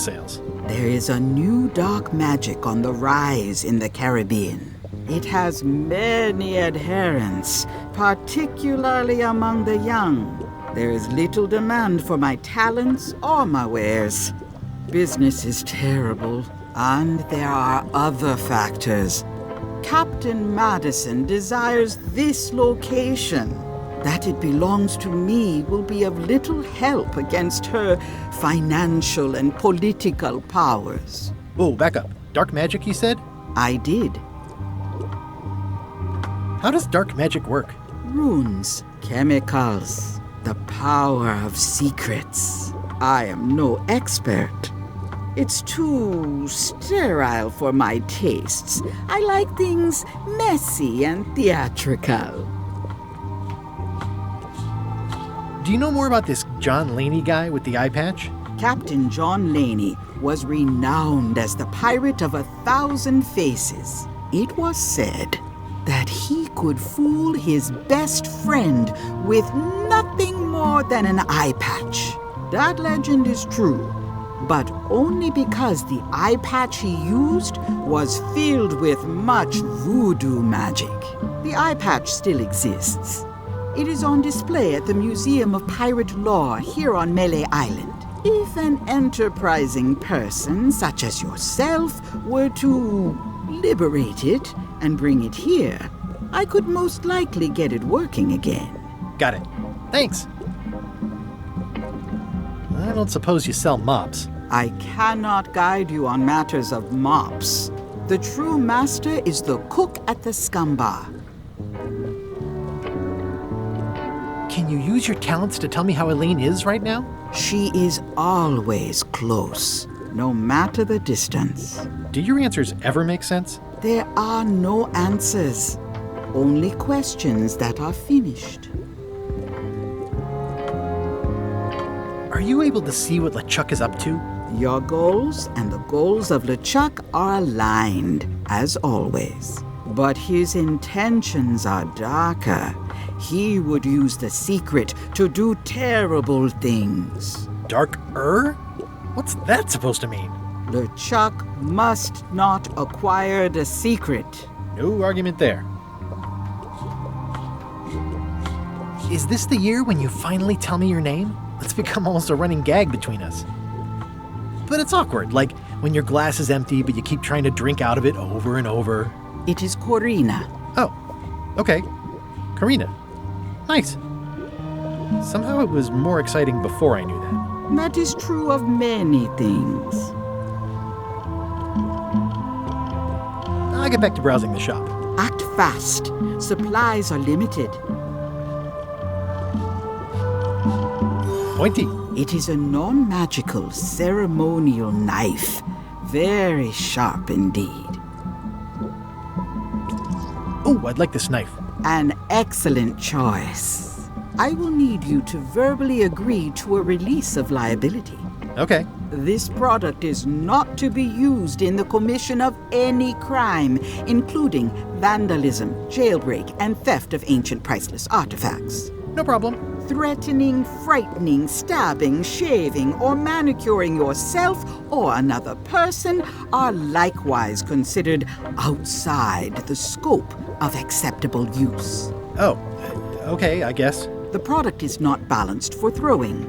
[SPEAKER 1] sales?
[SPEAKER 10] There is a new dark magic on the rise in the Caribbean. It has many adherents, particularly among the young. There is little demand for my talents or my wares. Business is terrible, and there are other factors. Captain Madison desires this location. That it belongs to me will be of little help against her financial and political powers.
[SPEAKER 1] Oh, back up. Dark magic, you said?
[SPEAKER 10] I did.
[SPEAKER 1] How does dark magic work?
[SPEAKER 10] Runes, chemicals, the power of secrets. I am no expert. It's too sterile for my tastes. I like things messy and theatrical.
[SPEAKER 1] Do you know more about this John Laney guy with the eye patch?
[SPEAKER 10] Captain John Laney was renowned as the pirate of 1,000 faces. It was said that he could fool his best friend with nothing more than an eye patch. That legend is true. but only because the eye patch he used was filled with much voodoo magic. The eye patch still exists. It is on display at the Museum of Pirate Lore here on Melee Island. If an enterprising person such as yourself were to liberate it and bring it here, I could most likely get it working again.
[SPEAKER 1] Got it. Thanks. I don't suppose you sell mops.
[SPEAKER 10] I cannot guide you on matters of mops. The true master is the cook at the scum bar.
[SPEAKER 1] Can you use your talents to tell me how Elaine is right now?
[SPEAKER 10] She is always close, no matter the distance.
[SPEAKER 1] Do your answers ever make sense?
[SPEAKER 10] There are no answers, only questions that are finished.
[SPEAKER 1] Are you able to see what LeChuck is up to?
[SPEAKER 10] Your goals and the goals of LeChuck are aligned, as always. But his intentions are darker. He would use the secret to do terrible things.
[SPEAKER 1] Darker? What's that supposed to mean?
[SPEAKER 10] LeChuck must not acquire the secret.
[SPEAKER 1] No argument there. Is this the year when you finally tell me your name? It's become almost a running gag between us. But it's awkward, like when your glass is empty but you keep trying to drink out of it over and over.
[SPEAKER 10] It is Corina.
[SPEAKER 1] Oh, okay. Karina. Nice. Somehow it was more exciting before I knew that.
[SPEAKER 10] That is true of many things.
[SPEAKER 1] I'll get back to browsing the shop.
[SPEAKER 10] Act fast. Supplies are limited.
[SPEAKER 1] Pointy.
[SPEAKER 10] It is a non-magical ceremonial knife. Very sharp indeed.
[SPEAKER 1] Oh, I'd like this knife.
[SPEAKER 10] An excellent choice. I will need you to verbally agree to a release of liability.
[SPEAKER 1] Okay.
[SPEAKER 10] This product is not to be used in the commission of any crime, including vandalism, jailbreak, and theft of ancient priceless artifacts.
[SPEAKER 1] No problem.
[SPEAKER 10] Threatening, frightening, stabbing, shaving, or manicuring yourself or another person are likewise considered outside the scope of acceptable use.
[SPEAKER 1] Oh, okay, I guess.
[SPEAKER 10] The product is not balanced for throwing.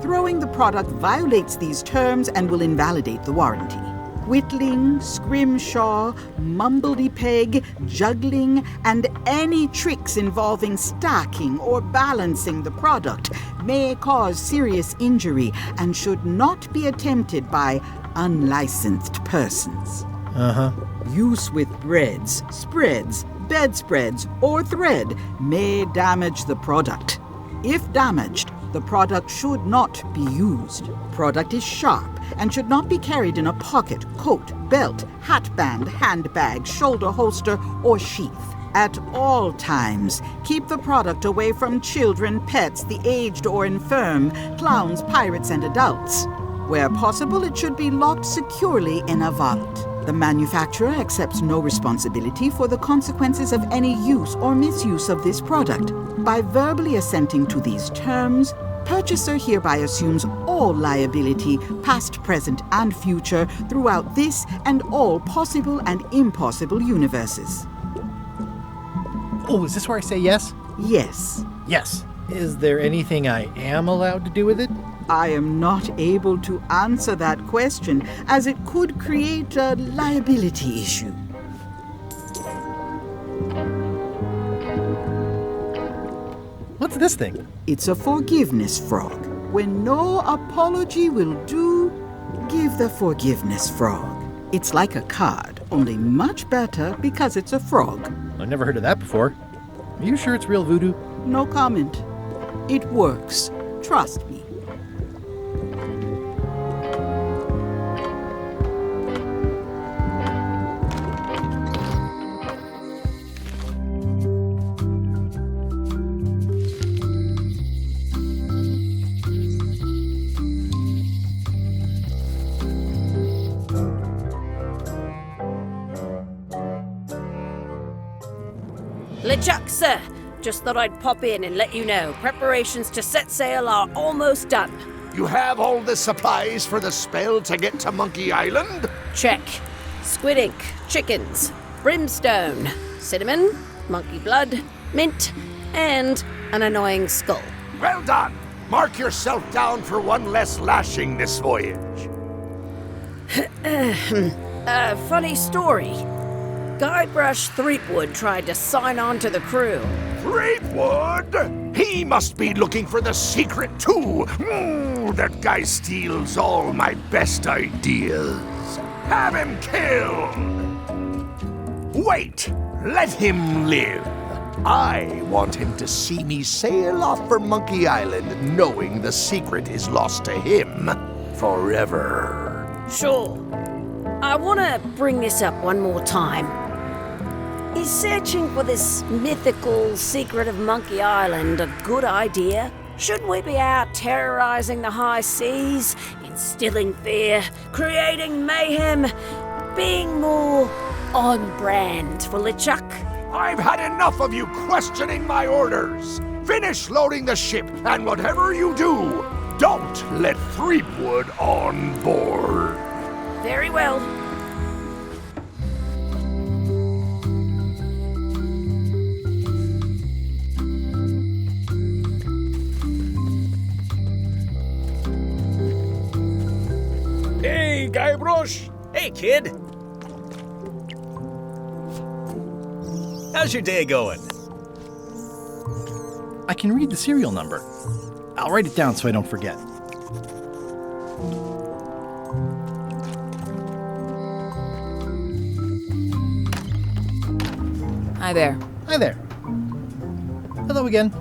[SPEAKER 10] Throwing the product violates these terms and will invalidate the warranty. Whittling, scrimshaw, mumbledy-peg, juggling, and any tricks involving stacking or balancing the product may cause serious injury and should not be attempted by unlicensed persons.
[SPEAKER 1] Uh-huh.
[SPEAKER 10] Use with breads, spreads, bedspreads, or thread may damage the product. If damaged, the product should not be used. Product is sharp and should not be carried in a pocket, coat, belt, hatband, handbag, shoulder holster, or sheath. At all times, keep the product away from children, pets, the aged or infirm, clowns, pirates, and adults. Where possible, it should be locked securely in a vault. The manufacturer accepts no responsibility for the consequences of any use or misuse of this product. By verbally assenting to these terms, purchaser hereby assumes all liability, past, present, and future, throughout this and all possible and impossible universes.
[SPEAKER 1] Oh, is this where I say yes?
[SPEAKER 10] Yes.
[SPEAKER 1] Yes. Is there anything I am allowed to do with it?
[SPEAKER 10] I am not able to answer that question, as it could create a liability issue.
[SPEAKER 1] What's this thing?
[SPEAKER 10] It's a forgiveness frog. When no apology will do, give the forgiveness frog. It's like a card, only much better because it's a frog.
[SPEAKER 1] I've never heard of that before. Are you sure it's real voodoo?
[SPEAKER 10] No comment. It works. Trust me.
[SPEAKER 9] LeChuck, sir. Just thought I'd pop in and let you know. Preparations to set sail are almost done.
[SPEAKER 18] You have all the supplies for the spell to get to Monkey Island?
[SPEAKER 9] Check. Squid ink, chickens, brimstone, cinnamon, monkey blood, mint, and an annoying skull.
[SPEAKER 18] Well done! Mark yourself down for one less lashing this voyage.
[SPEAKER 9] Funny story. Guybrush Threepwood tried to sign on to the crew.
[SPEAKER 18] Threepwood? He must be looking for the secret too. That guy steals all my best ideas. Have him killed! Wait! Let him live. I want him to see me sail off for Monkey Island knowing the secret is lost to him forever.
[SPEAKER 9] Sure. I want to bring this up one more time. Is searching for this mythical secret of Monkey Island a good idea? Shouldn't we be out terrorizing the high seas, instilling fear, creating mayhem, being more on brand for LeChuck?
[SPEAKER 18] I've had enough of you questioning my orders. Finish loading the ship, and whatever you do, don't let Threepwood on board.
[SPEAKER 9] Very well.
[SPEAKER 12] Hey, Guybrush!
[SPEAKER 13] Hey, kid! How's your day going?
[SPEAKER 1] I can read the serial number. I'll write it down so I don't forget.
[SPEAKER 14] Hi there.
[SPEAKER 1] Hi there. Hello again.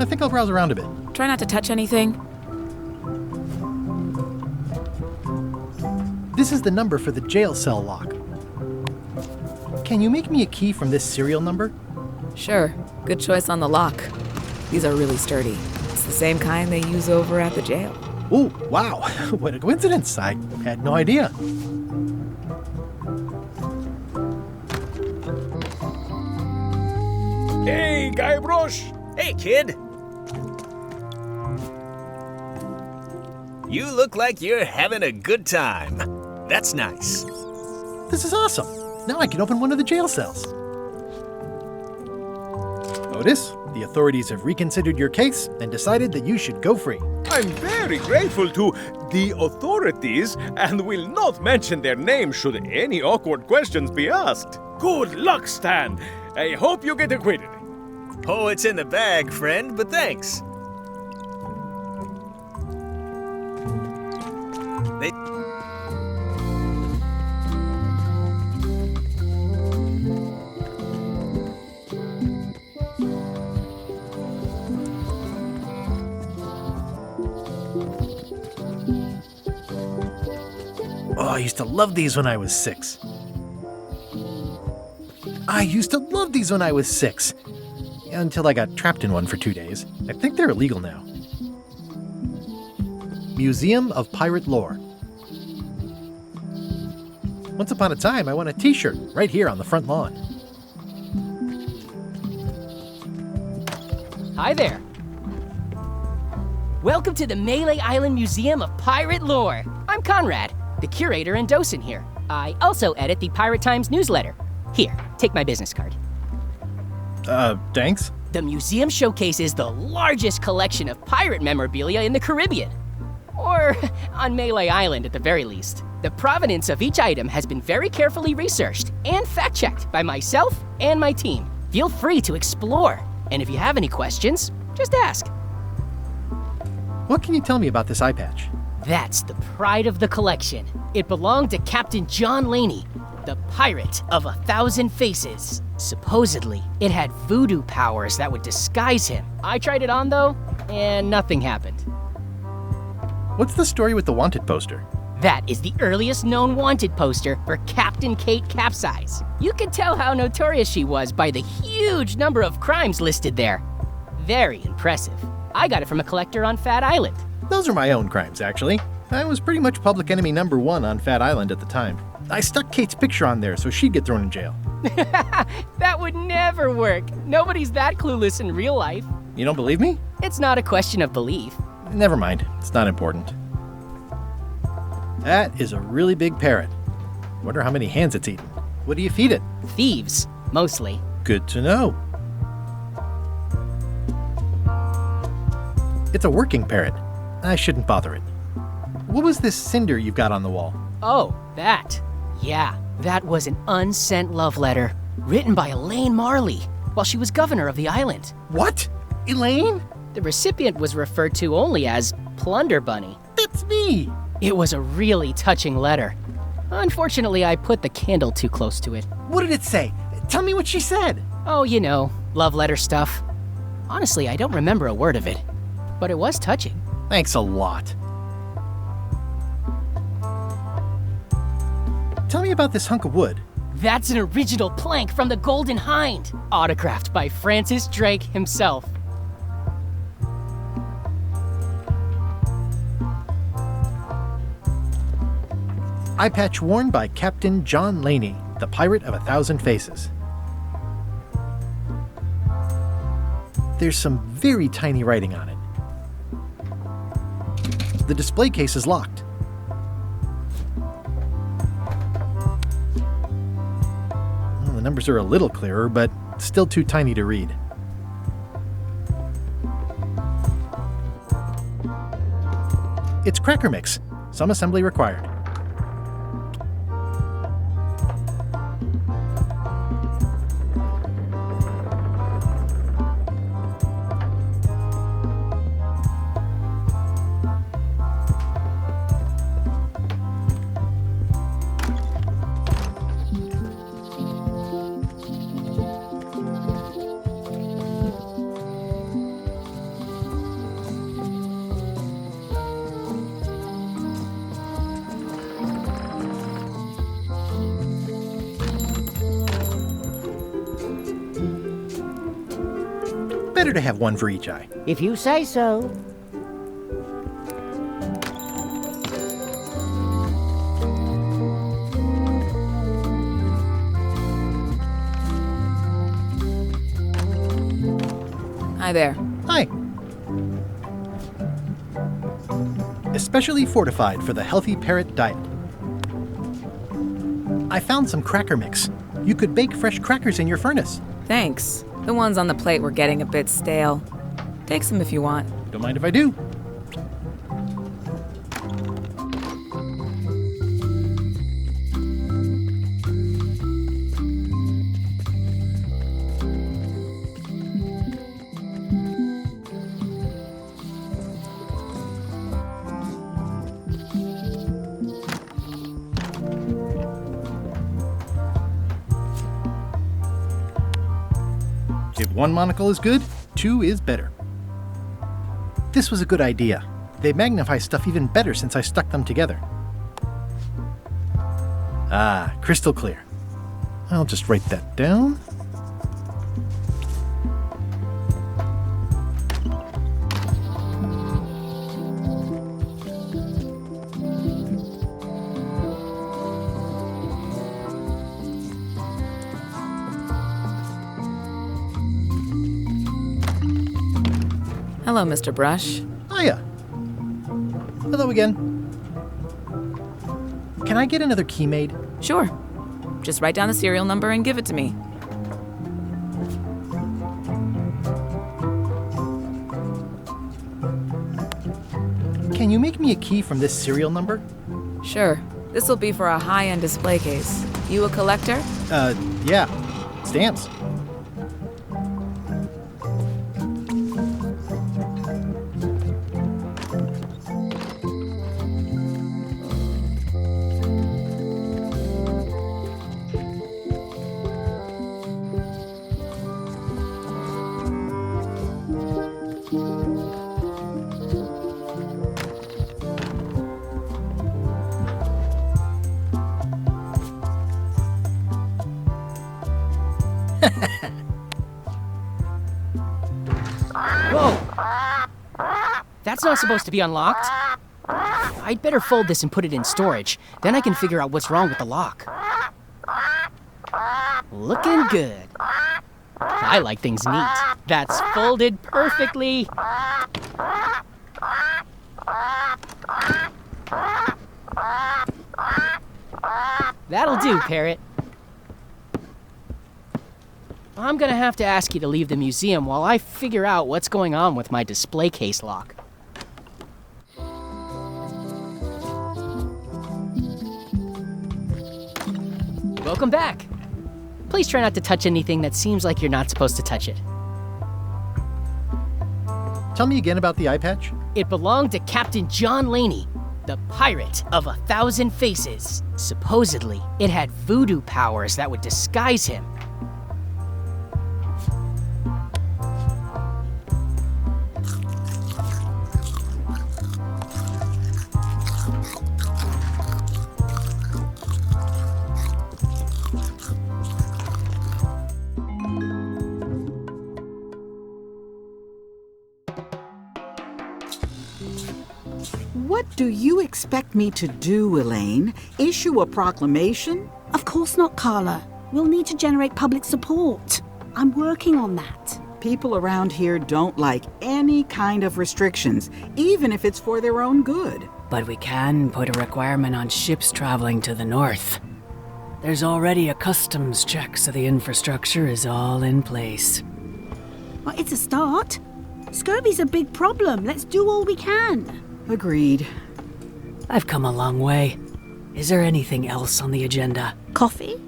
[SPEAKER 1] I think I'll browse around a bit.
[SPEAKER 14] Try not to touch anything.
[SPEAKER 1] This is the number for the jail cell lock. Can you make me a key from this serial number?
[SPEAKER 14] Sure. Good choice on the lock. These are really sturdy. It's the same kind they use over at the jail.
[SPEAKER 1] Ooh, wow. What a coincidence. I had no idea.
[SPEAKER 12] Hey, Guybrush!
[SPEAKER 13] Hey, kid! You look like you're having a good time. That's nice.
[SPEAKER 1] This is awesome. Now I can open one of the jail cells. Otis, the authorities have reconsidered your case and decided that you should go free.
[SPEAKER 12] I'm very grateful to the authorities and will not mention their name should any awkward questions be asked. Good luck, Stan. I hope you get acquitted.
[SPEAKER 13] Oh, it's in the bag, friend, but thanks.
[SPEAKER 1] Oh, I used to love these when I was 6. Until I got trapped in one for 2 days. I think they're illegal now. Museum of Pirate Lore. Once upon a time, I won a t-shirt right here on the front lawn.
[SPEAKER 16] Hi there. Welcome to the Melee Island Museum of Pirate Lore. I'm Conrad, the curator and docent here. I also edit the Pirate Times newsletter. Here, take my business card.
[SPEAKER 1] Thanks.
[SPEAKER 16] The museum showcases the largest collection of pirate memorabilia in the Caribbean. Or on Melee Island at the very least. The provenance of each item has been very carefully researched and fact-checked by myself and my team. Feel free to explore. And if you have any questions, just ask.
[SPEAKER 1] What can you tell me about this eye patch?
[SPEAKER 16] That's the pride of the collection. It belonged to Captain John Laney, the pirate of 1,000 faces. Supposedly, it had voodoo powers that would disguise him. I tried it on though, and nothing happened.
[SPEAKER 1] What's the story with the wanted poster?
[SPEAKER 16] That is the earliest known wanted poster for Captain Kate Capsize. You can tell how notorious she was by the huge number of crimes listed there. Very impressive. I got it from a collector on Fat Island.
[SPEAKER 1] Those are my own crimes, actually. I was pretty much public enemy number 1 on Fat Island at the time. I stuck Kate's picture on there so she'd get thrown in jail.
[SPEAKER 16] That would never work. Nobody's that clueless in real life.
[SPEAKER 1] You don't believe me?
[SPEAKER 16] It's not a question of belief.
[SPEAKER 1] Never mind. It's not important. That is a really big parrot. Wonder how many hands it's eaten. What do you feed it?
[SPEAKER 16] Thieves, mostly.
[SPEAKER 1] Good to know. It's a working parrot. I shouldn't bother it. What was this cinder you've got on the wall?
[SPEAKER 16] Oh, that. Yeah, that was an unsent love letter written by Elaine Marley while she was governor of the island.
[SPEAKER 1] What? Elaine?
[SPEAKER 16] The recipient was referred to only as Plunder Bunny.
[SPEAKER 1] That's me!
[SPEAKER 16] It was a really touching letter. Unfortunately, I put the candle too close to it.
[SPEAKER 1] What did it say? Tell me what she said.
[SPEAKER 16] Oh, you know, love letter stuff. Honestly, I don't remember a word of it, but it was touching.
[SPEAKER 1] Thanks a lot. Tell me about this hunk of wood.
[SPEAKER 16] That's an original plank from the Golden Hind, autographed by Francis Drake himself.
[SPEAKER 1] Eye patch worn by Captain John Laney, the Pirate of 1,000 Faces. There's some very tiny writing on it. The display case is locked. Well, the numbers are a little clearer, but still too tiny to read. It's cracker mix. Some assembly required. Better to have one for each eye.
[SPEAKER 17] If you say so.
[SPEAKER 14] Hi there.
[SPEAKER 1] Hi. Especially fortified for the healthy parrot diet. I found some cracker mix. You could bake fresh crackers in your furnace.
[SPEAKER 14] Thanks. The ones on the plate were getting a bit stale. Take some if you want.
[SPEAKER 1] Don't mind if I do. If one monocle is good, two is better. This was a good idea. They magnify stuff even better since I stuck them together. Ah, crystal clear. I'll just write that down.
[SPEAKER 14] Hello, Mr. Brush.
[SPEAKER 1] Hiya. Hello again. Can I get another key made?
[SPEAKER 14] Sure. Just write down the serial number and give it to me.
[SPEAKER 1] Can you make me a key from this serial number?
[SPEAKER 14] Sure. This will be for a high-end display case. You a collector?
[SPEAKER 1] Yeah. Stamps.
[SPEAKER 16] Whoa! That's not supposed to be unlocked. I'd better fold this and put it in storage. Then I can figure out what's wrong with the lock. Looking good. I like things neat. That's folded perfectly. That'll do, Parrot. I'm gonna have to ask you to leave the museum while I figure out what's going on with my display case lock. Welcome back. Please try not to touch anything that seems like you're not supposed to touch it.
[SPEAKER 1] Tell me again about the eye patch.
[SPEAKER 16] It belonged to Captain John Laney, the pirate of 1,000 faces. Supposedly, it had voodoo powers that would disguise him.
[SPEAKER 10] What do you expect me to do, Elaine? Issue a proclamation?
[SPEAKER 8] Of course not, Carla. We'll need to generate public support. I'm working on that.
[SPEAKER 10] People around here don't like any kind of restrictions, even if it's for their own good.
[SPEAKER 19] But we can put a requirement on ships traveling to the north. There's already a customs check, so the infrastructure is all in place.
[SPEAKER 8] Well, it's a start. Scurvy's a big problem. Let's do all we can.
[SPEAKER 10] Agreed.
[SPEAKER 19] I've come a long way. Is there anything else on the agenda?
[SPEAKER 8] Coffee?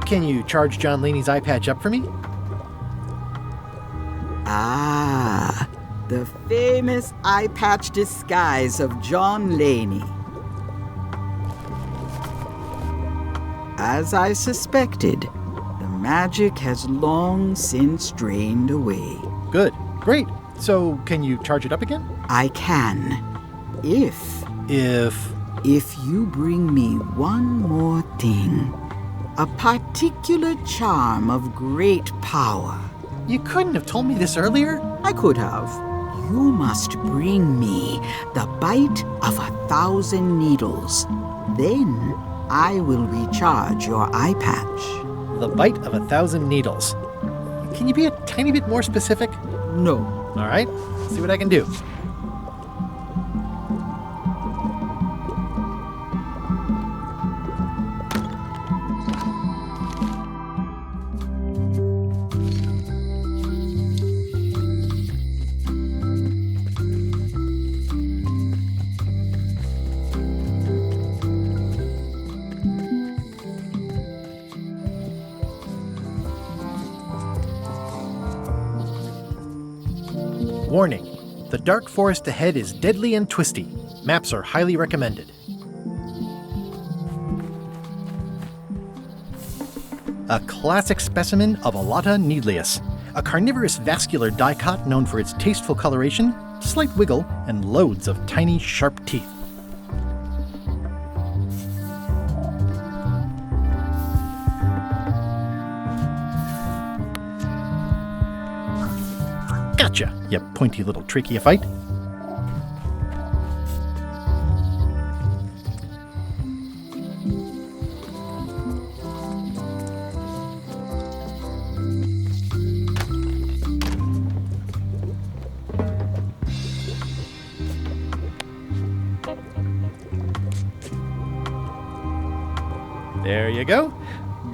[SPEAKER 1] Can you charge John Laney's eye patch up for me?
[SPEAKER 10] Ah, the famous eye patch disguise of John Laney. As I suspected, the magic has long since drained away.
[SPEAKER 1] Good. Great. So, can you charge it up again?
[SPEAKER 10] I can. If you bring me one more thing. A particular charm of great power.
[SPEAKER 1] You couldn't have told me this earlier?
[SPEAKER 10] I could have. You must bring me the bite of 1,000 needles. Then I will recharge your eye patch.
[SPEAKER 1] The bite of 1,000 needles. Can you be a tiny bit more specific?
[SPEAKER 10] No.
[SPEAKER 1] All right, see what I can do. Warning, the dark forest ahead is deadly and twisty. Maps are highly recommended. A classic specimen of Alata needleus, a carnivorous vascular dicot known for its tasteful coloration, slight wiggle, and loads of tiny, sharp teeth. Gotcha, you pointy little tracheophyte. There you go.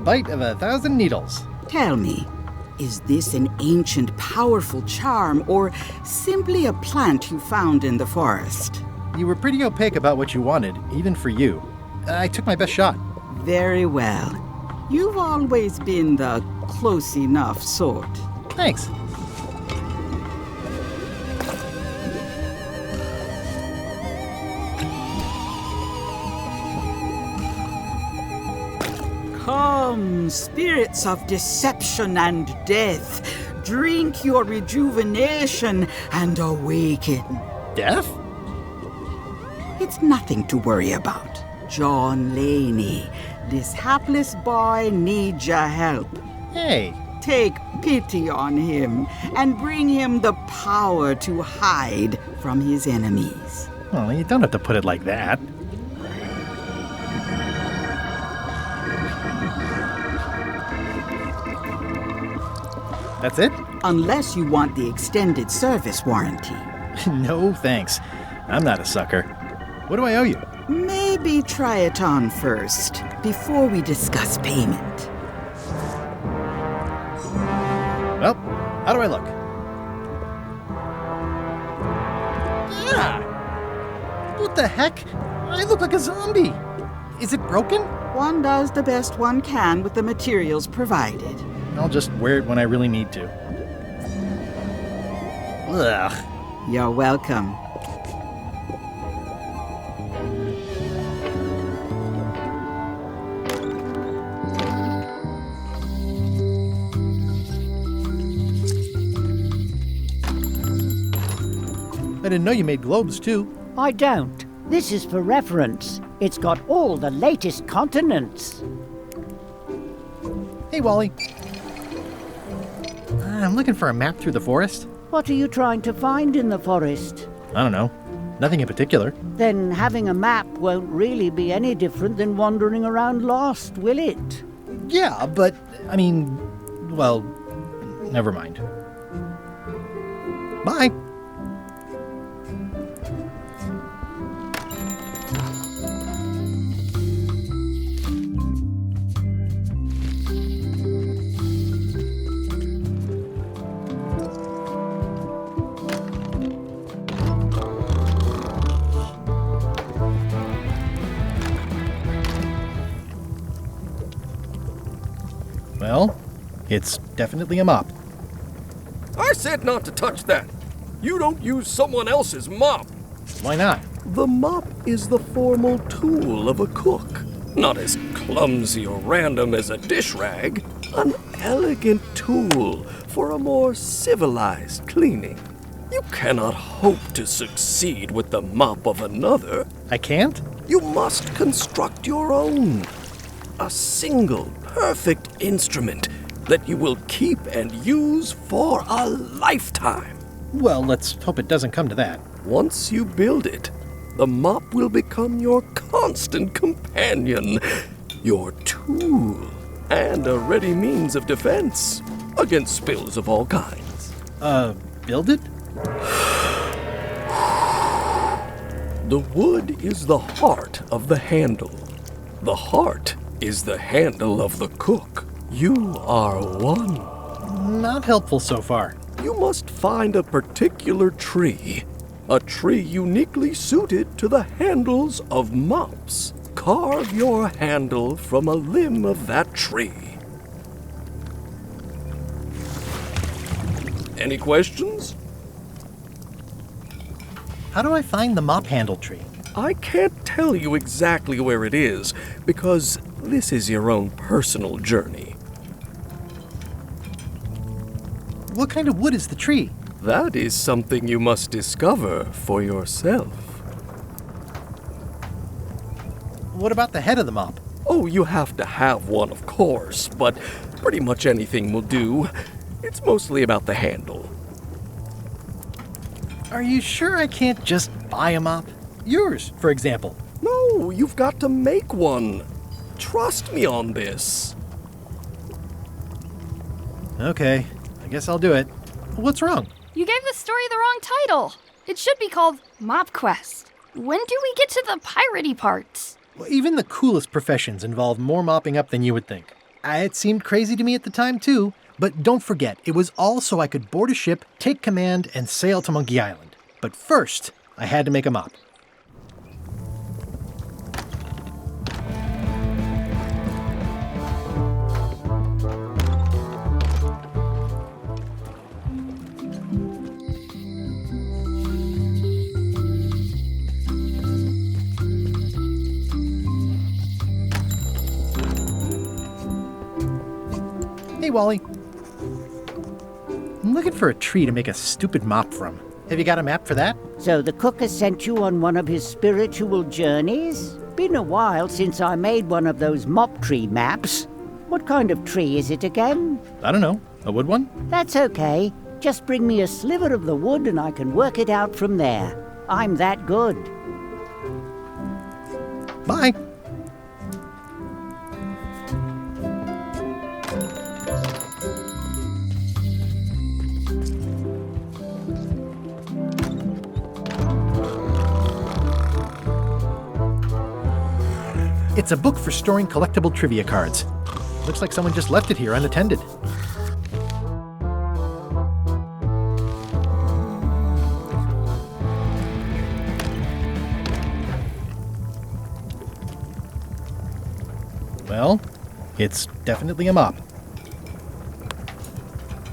[SPEAKER 1] Bite of 1,000 needles.
[SPEAKER 10] Tell me, is this an ancient, powerful charm, or simply a plant you found in the forest?
[SPEAKER 1] You were pretty opaque about what you wanted, even for you. I took my best shot.
[SPEAKER 10] Very well. You've always been the close enough sort.
[SPEAKER 1] Thanks.
[SPEAKER 10] Come, spirits of deception and death, drink your rejuvenation and awaken.
[SPEAKER 1] Death?
[SPEAKER 10] It's nothing to worry about. John Laney, This hapless boy needs your help.
[SPEAKER 1] Hey.
[SPEAKER 10] Take pity on him and bring him the power to hide from his enemies.
[SPEAKER 1] Well, you don't have to put it like that. That's it?
[SPEAKER 10] Unless you want the extended service warranty.
[SPEAKER 1] No, thanks. I'm not a sucker. What do I owe you?
[SPEAKER 10] Maybe try it on first, before we discuss payment.
[SPEAKER 1] Well, how do I look? Yeah! What the heck? I look like a zombie. Is it broken?
[SPEAKER 10] One does the best one can with the materials provided.
[SPEAKER 1] I'll just wear it when I really need to. Ugh.
[SPEAKER 10] You're welcome.
[SPEAKER 1] I didn't know you made globes, too.
[SPEAKER 17] I don't. This is for reference. It's got all the latest continents.
[SPEAKER 1] Hey, Wally. I'm looking for a map through the forest.
[SPEAKER 17] What are you trying to find in the forest?
[SPEAKER 1] I don't know. Nothing in particular.
[SPEAKER 17] Then having a map won't really be any different than wandering around lost, will it?
[SPEAKER 1] Yeah, but, I mean, well, never mind. Bye. Well, it's definitely a mop.
[SPEAKER 15] I said not to touch that. You don't use someone else's mop.
[SPEAKER 1] Why not?
[SPEAKER 15] The mop is the formal tool of a cook. Not as clumsy or random as a dish rag. An elegant tool for a more civilized cleaning. You cannot hope to succeed with the mop of another.
[SPEAKER 1] I can't?
[SPEAKER 15] You must construct your own. A single, perfect instrument that you will keep and use for a lifetime.
[SPEAKER 1] Well, let's hope it doesn't come to that.
[SPEAKER 15] Once you build it, the mop will become your constant companion, your tool, and a ready means of defense against spills of all kinds.
[SPEAKER 1] Build it?
[SPEAKER 15] The wood is the heart of the handle. The heart is the handle of the cook. You are one.
[SPEAKER 1] Not helpful so far.
[SPEAKER 15] You must find a particular tree. A tree uniquely suited to the handles of mops. Carve your handle from a limb of that tree. Any questions?
[SPEAKER 1] How do I find the mop handle tree?
[SPEAKER 15] I can't tell you exactly where it is, because this is your own personal journey.
[SPEAKER 1] What kind of wood is the tree?
[SPEAKER 15] That is something you must discover for yourself.
[SPEAKER 1] What about the head of the mop?
[SPEAKER 15] Oh, you have to have one, of course, but pretty much anything will do. It's mostly about the handle.
[SPEAKER 1] Are you sure I can't just buy a mop? Yours, for example.
[SPEAKER 15] No, you've got to make one. Trust me on this.
[SPEAKER 1] Okay, I guess I'll do it. What's wrong?
[SPEAKER 7] You gave the story the wrong title. It should be called Mop Quest. When do we get to the piratey parts?
[SPEAKER 1] Well, even the coolest professions involve more mopping up than you would think. It seemed crazy to me at the time, too. But don't forget, it was all so I could board a ship, take command, and sail to Monkey Island. But first, I had to make a mop. Hey, Wally. I'm looking for a tree to make a stupid mop from. Have you got a map for that?
[SPEAKER 17] So the cook has sent you on one of his spiritual journeys? been a while since I made one of those mop tree maps. What kind of tree is it again?
[SPEAKER 1] I don't know. A wood one?
[SPEAKER 17] That's okay. Just bring me a sliver of the wood and I can work it out from there. I'm that good.
[SPEAKER 1] Bye. It's a book for storing collectible trivia cards. Looks like someone just left it here unattended. Well, it's definitely a mop.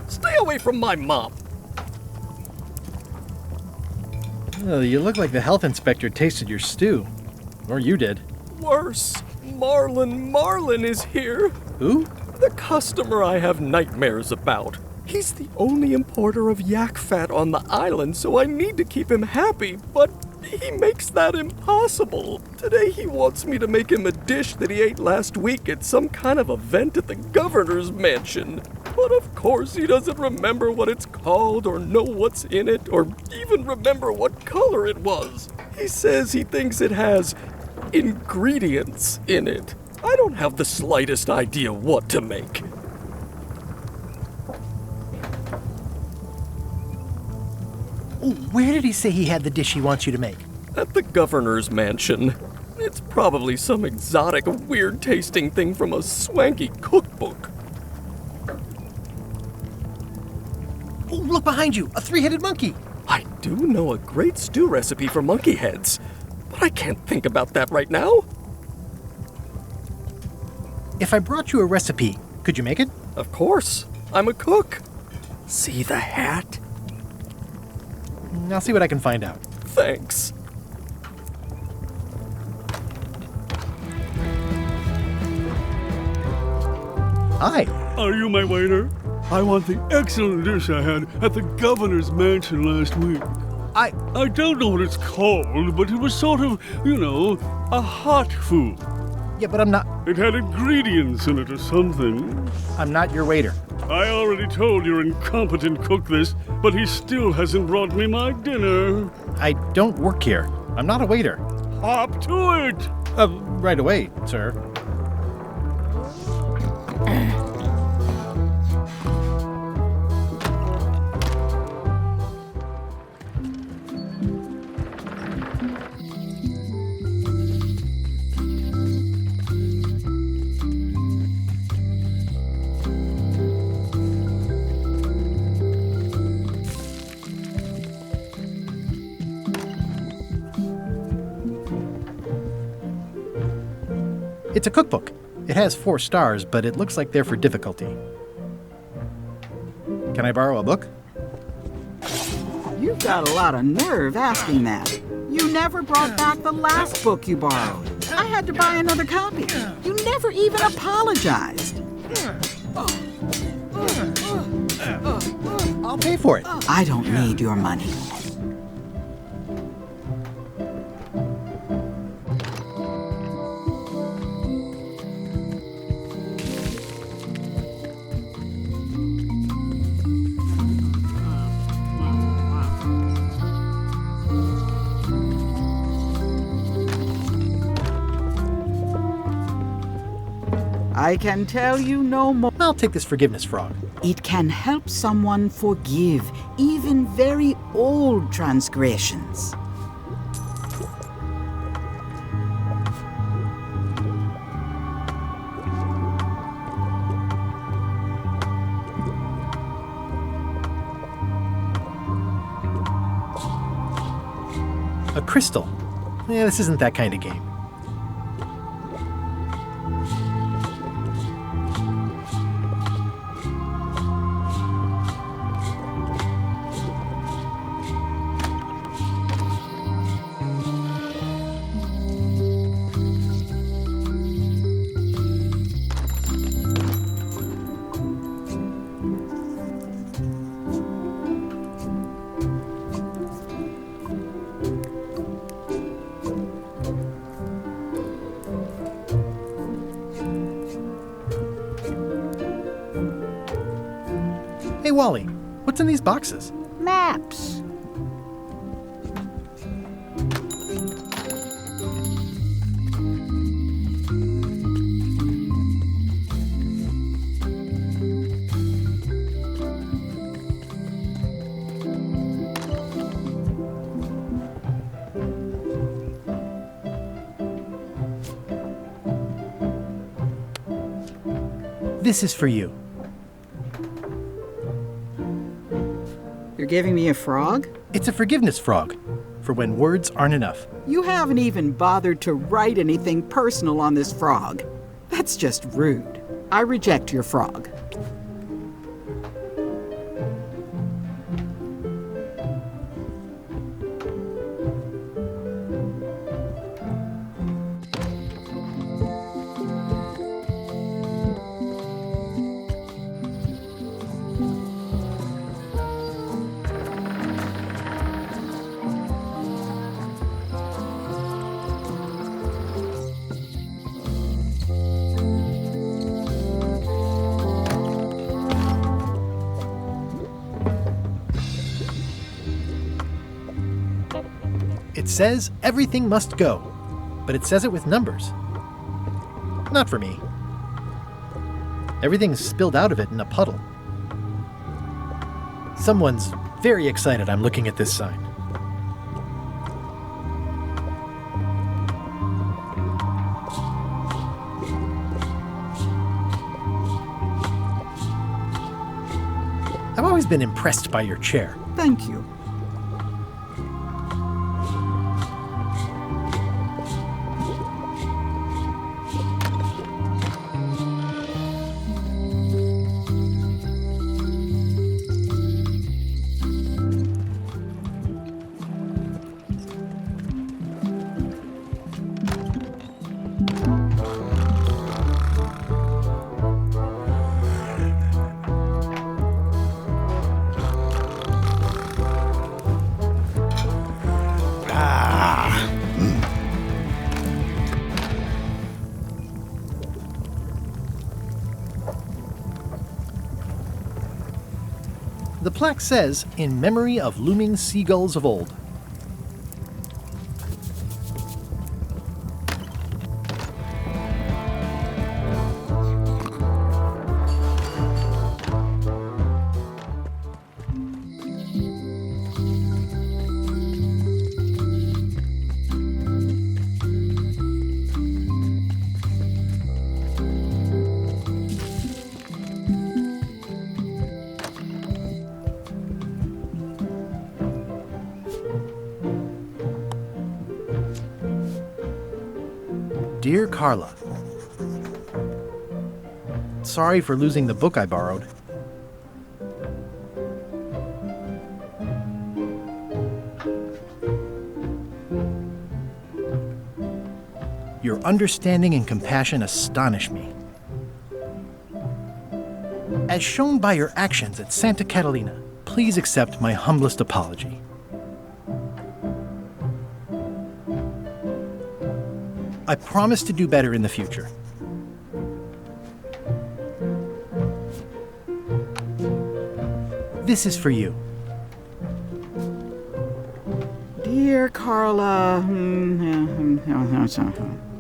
[SPEAKER 15] Stay away from my mop!
[SPEAKER 1] Oh, you look like the health inspector tasted your stew. Or you did.
[SPEAKER 15] Worse, Marlin is here.
[SPEAKER 1] Who?
[SPEAKER 15] The customer I have nightmares about. He's the only importer of yak fat on the island, so I need to keep him happy, but he makes that impossible. Today he wants me to make him a dish that he ate last week at some kind of event at the governor's mansion. But of course he doesn't remember what it's called or know what's in it or even remember what color it was. He says he thinks it has ingredients in it. I don't have the slightest idea what to make.
[SPEAKER 1] Where did he say he had the dish he wants you to make?
[SPEAKER 15] At the governor's mansion. It's probably some exotic, weird-tasting thing from a swanky cookbook.
[SPEAKER 1] Oh, look behind you! A three-headed monkey!
[SPEAKER 15] I do know a great stew recipe for monkey heads, but I can't think about that right now.
[SPEAKER 1] If I brought you a recipe, could you make it?
[SPEAKER 15] Of course. I'm a cook. See the hat?
[SPEAKER 1] I'll see what I can find out.
[SPEAKER 15] Thanks.
[SPEAKER 1] Hi.
[SPEAKER 20] Are you my waiter? I want the excellent dish I had at the governor's mansion last week. I don't know what it's called, but it was sort of, a hot food.
[SPEAKER 1] Yeah, but I'm not...
[SPEAKER 20] It had ingredients in it or something.
[SPEAKER 1] I'm not your waiter.
[SPEAKER 20] I already told your incompetent cook this, but he still hasn't brought me my dinner.
[SPEAKER 1] I don't work here. I'm not a waiter.
[SPEAKER 20] Hop to it!
[SPEAKER 1] Right away, sir. It's a cookbook. It has 4 stars, but it looks like they're for difficulty. Can I borrow a book?
[SPEAKER 10] You've got a lot of nerve asking that. You never brought back the last book you borrowed. I had to buy another copy. You never even apologized.
[SPEAKER 1] I'll pay for it.
[SPEAKER 10] I don't need your money. I can tell you no more.
[SPEAKER 1] I'll take this forgiveness frog.
[SPEAKER 10] It can help someone forgive even very old transgressions.
[SPEAKER 1] A crystal. Yeah, this isn't that kind of game. Wally, what's in these boxes?
[SPEAKER 17] Maps.
[SPEAKER 1] This is for you.
[SPEAKER 10] You're giving me a frog?
[SPEAKER 1] It's a forgiveness frog, for when words aren't enough.
[SPEAKER 10] You haven't even bothered to write anything personal on this frog. That's just rude. I reject your frog.
[SPEAKER 1] It says everything must go, but it says it with numbers. Not for me. Everything's spilled out of it in a puddle. Someone's very excited I'm looking at this sign. I've always been impressed by your chair.
[SPEAKER 10] Thank you.
[SPEAKER 1] The plaque says, in memory of looming seagulls of old. Dear Carla, sorry for losing the book I borrowed. Your understanding and compassion astonish me. As shown by your actions at Santa Catalina, please accept my humblest apology. I promise to do better in the future. This is for you.
[SPEAKER 10] Dear Carla,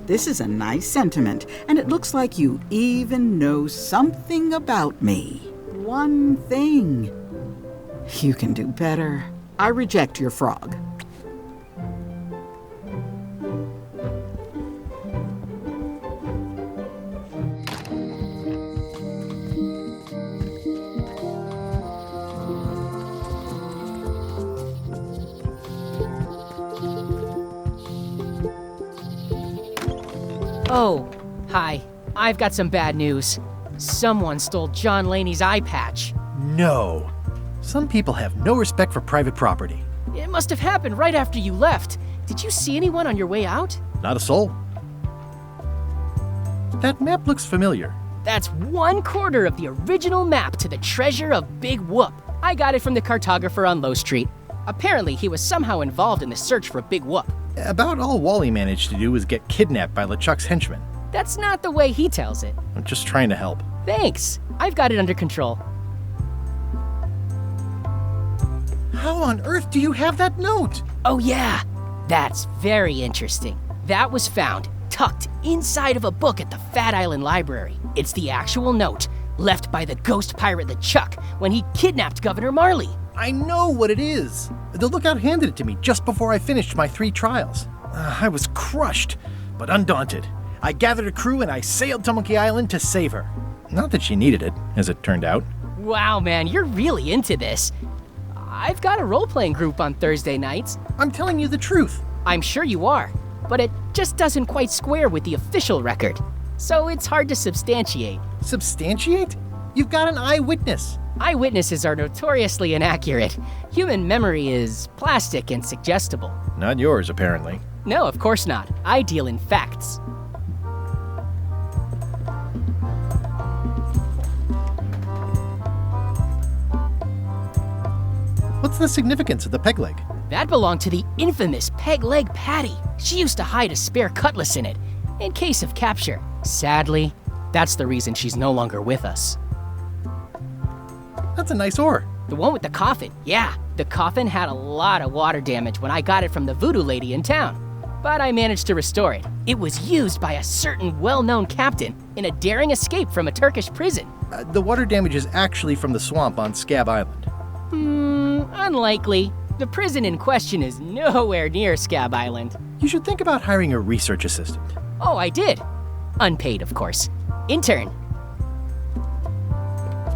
[SPEAKER 10] this is a nice sentiment, and it looks like you even know something about me. One thing. You can do better. I reject your frog.
[SPEAKER 16] Oh, hi. I've got some bad news. Someone stole John Laney's eye patch.
[SPEAKER 1] No. Some people have no respect for private property.
[SPEAKER 16] It must have happened right after you left. Did you see anyone on your way out?
[SPEAKER 1] Not a soul. That map looks familiar.
[SPEAKER 16] That's 1/4 of the original map to the treasure of Big Whoop. I got it from the cartographer on Low Street. Apparently, he was somehow involved in the search for Big Whoop.
[SPEAKER 1] About all Wally managed to do was get kidnapped by LeChuck's henchmen.
[SPEAKER 16] That's not the way he tells it.
[SPEAKER 1] I'm just trying to help.
[SPEAKER 16] Thanks. I've got it under control.
[SPEAKER 1] How on earth do you have that note?
[SPEAKER 16] Oh yeah, that's very interesting. That was found tucked inside of a book at the Fat Island Library. It's the actual note left by the ghost pirate LeChuck when he kidnapped Governor Marley.
[SPEAKER 1] I know what it is. The lookout handed it to me just before I finished my 3 trials. I was crushed, but undaunted. I gathered a crew and I sailed to Monkey Island to save her. Not that she needed it, as it turned out.
[SPEAKER 16] Wow, man, you're really into this. I've got a role-playing group on Thursday nights.
[SPEAKER 1] I'm telling you the truth.
[SPEAKER 16] I'm sure you are, but it just doesn't quite square with the official record. So it's hard to substantiate.
[SPEAKER 1] Substantiate? You've got an eyewitness.
[SPEAKER 16] Eyewitnesses are notoriously inaccurate. Human memory is plastic and suggestible.
[SPEAKER 1] Not yours, apparently.
[SPEAKER 16] No, of course not. I deal in facts.
[SPEAKER 1] What's the significance of the peg leg?
[SPEAKER 16] That belonged to the infamous Peg Leg Patty. She used to hide a spare cutlass in it, in case of capture. Sadly, that's the reason she's no longer with us.
[SPEAKER 1] That's a nice oar.
[SPEAKER 16] The one with the coffin, yeah. The coffin had a lot of water damage when I got it from the voodoo lady in town. But I managed to restore it. It was used by a certain well-known captain in a daring escape from a Turkish prison.
[SPEAKER 1] The water damage is actually from the swamp on Scab Island.
[SPEAKER 16] Unlikely. The prison in question is nowhere near Scab Island.
[SPEAKER 1] You should think about hiring a research assistant.
[SPEAKER 16] Oh, I did. Unpaid, of course. Intern.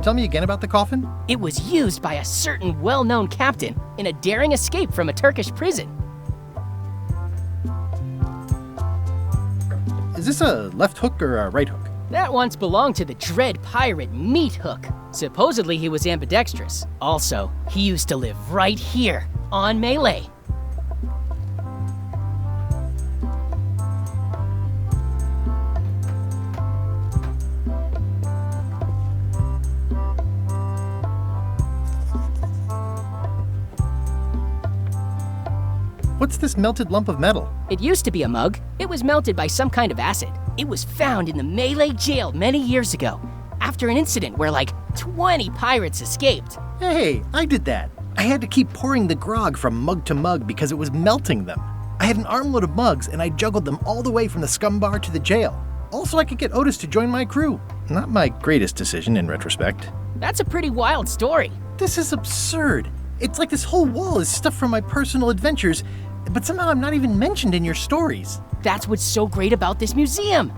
[SPEAKER 1] Tell me again about the coffin?
[SPEAKER 16] It was used by a certain well-known captain in a daring escape from a Turkish prison.
[SPEAKER 1] Is this a left hook or a right hook?
[SPEAKER 16] That once belonged to the dread pirate Meat Hook. Supposedly he was ambidextrous. Also, he used to live right here, on Melee.
[SPEAKER 1] What's this melted lump of metal?
[SPEAKER 16] It used to be a mug. It was melted by some kind of acid. It was found in the Melee jail many years ago, after an incident where like 20 pirates escaped.
[SPEAKER 1] Hey, I did that. I had to keep pouring the grog from mug to mug because it was melting them. I had an armload of mugs and I juggled them all the way from the scum bar to the jail. Also, I could get Otis to join my crew. Not my greatest decision in retrospect.
[SPEAKER 16] That's a pretty wild story.
[SPEAKER 1] This is absurd. It's like this whole wall is stuff from my personal adventures, but somehow I'm not even mentioned in your stories.
[SPEAKER 16] That's what's so great about this museum.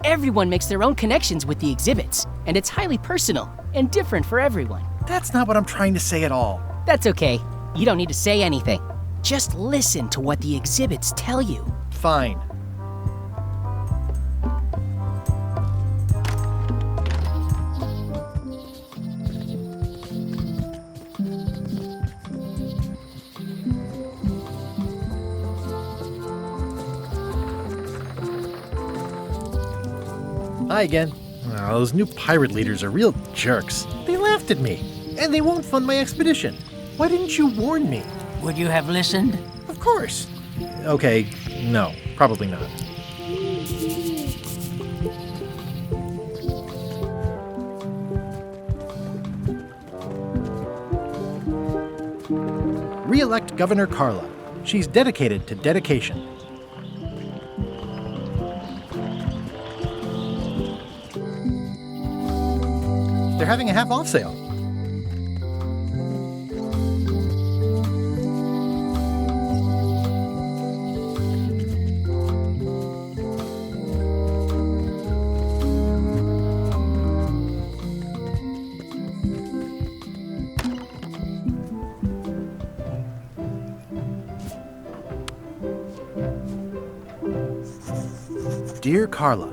[SPEAKER 16] Everyone makes their own connections with the exhibits, and it's highly personal and different for everyone.
[SPEAKER 1] That's not what I'm trying to say at all.
[SPEAKER 16] That's okay. You don't need to say anything. Just listen to what the exhibits tell you.
[SPEAKER 1] Fine. Hi again. Oh, those new pirate leaders are real jerks. They laughed at me, and they won't fund my expedition. Why didn't you warn me?
[SPEAKER 2] Would you have listened?
[SPEAKER 1] Of course. Okay, no, probably not. Re-elect Governor Carla. She's dedicated to dedication. They're having a half-off sale. Dear Carla,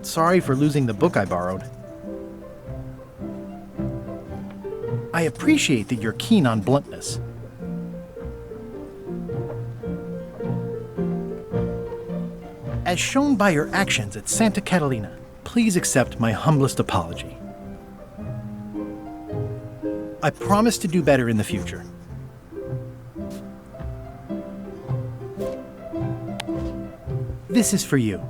[SPEAKER 1] sorry for losing the book I borrowed. I appreciate that you're keen on bluntness. As shown by your actions at Santa Catalina, please accept my humblest apology. I promise to do better in the future. This is for you.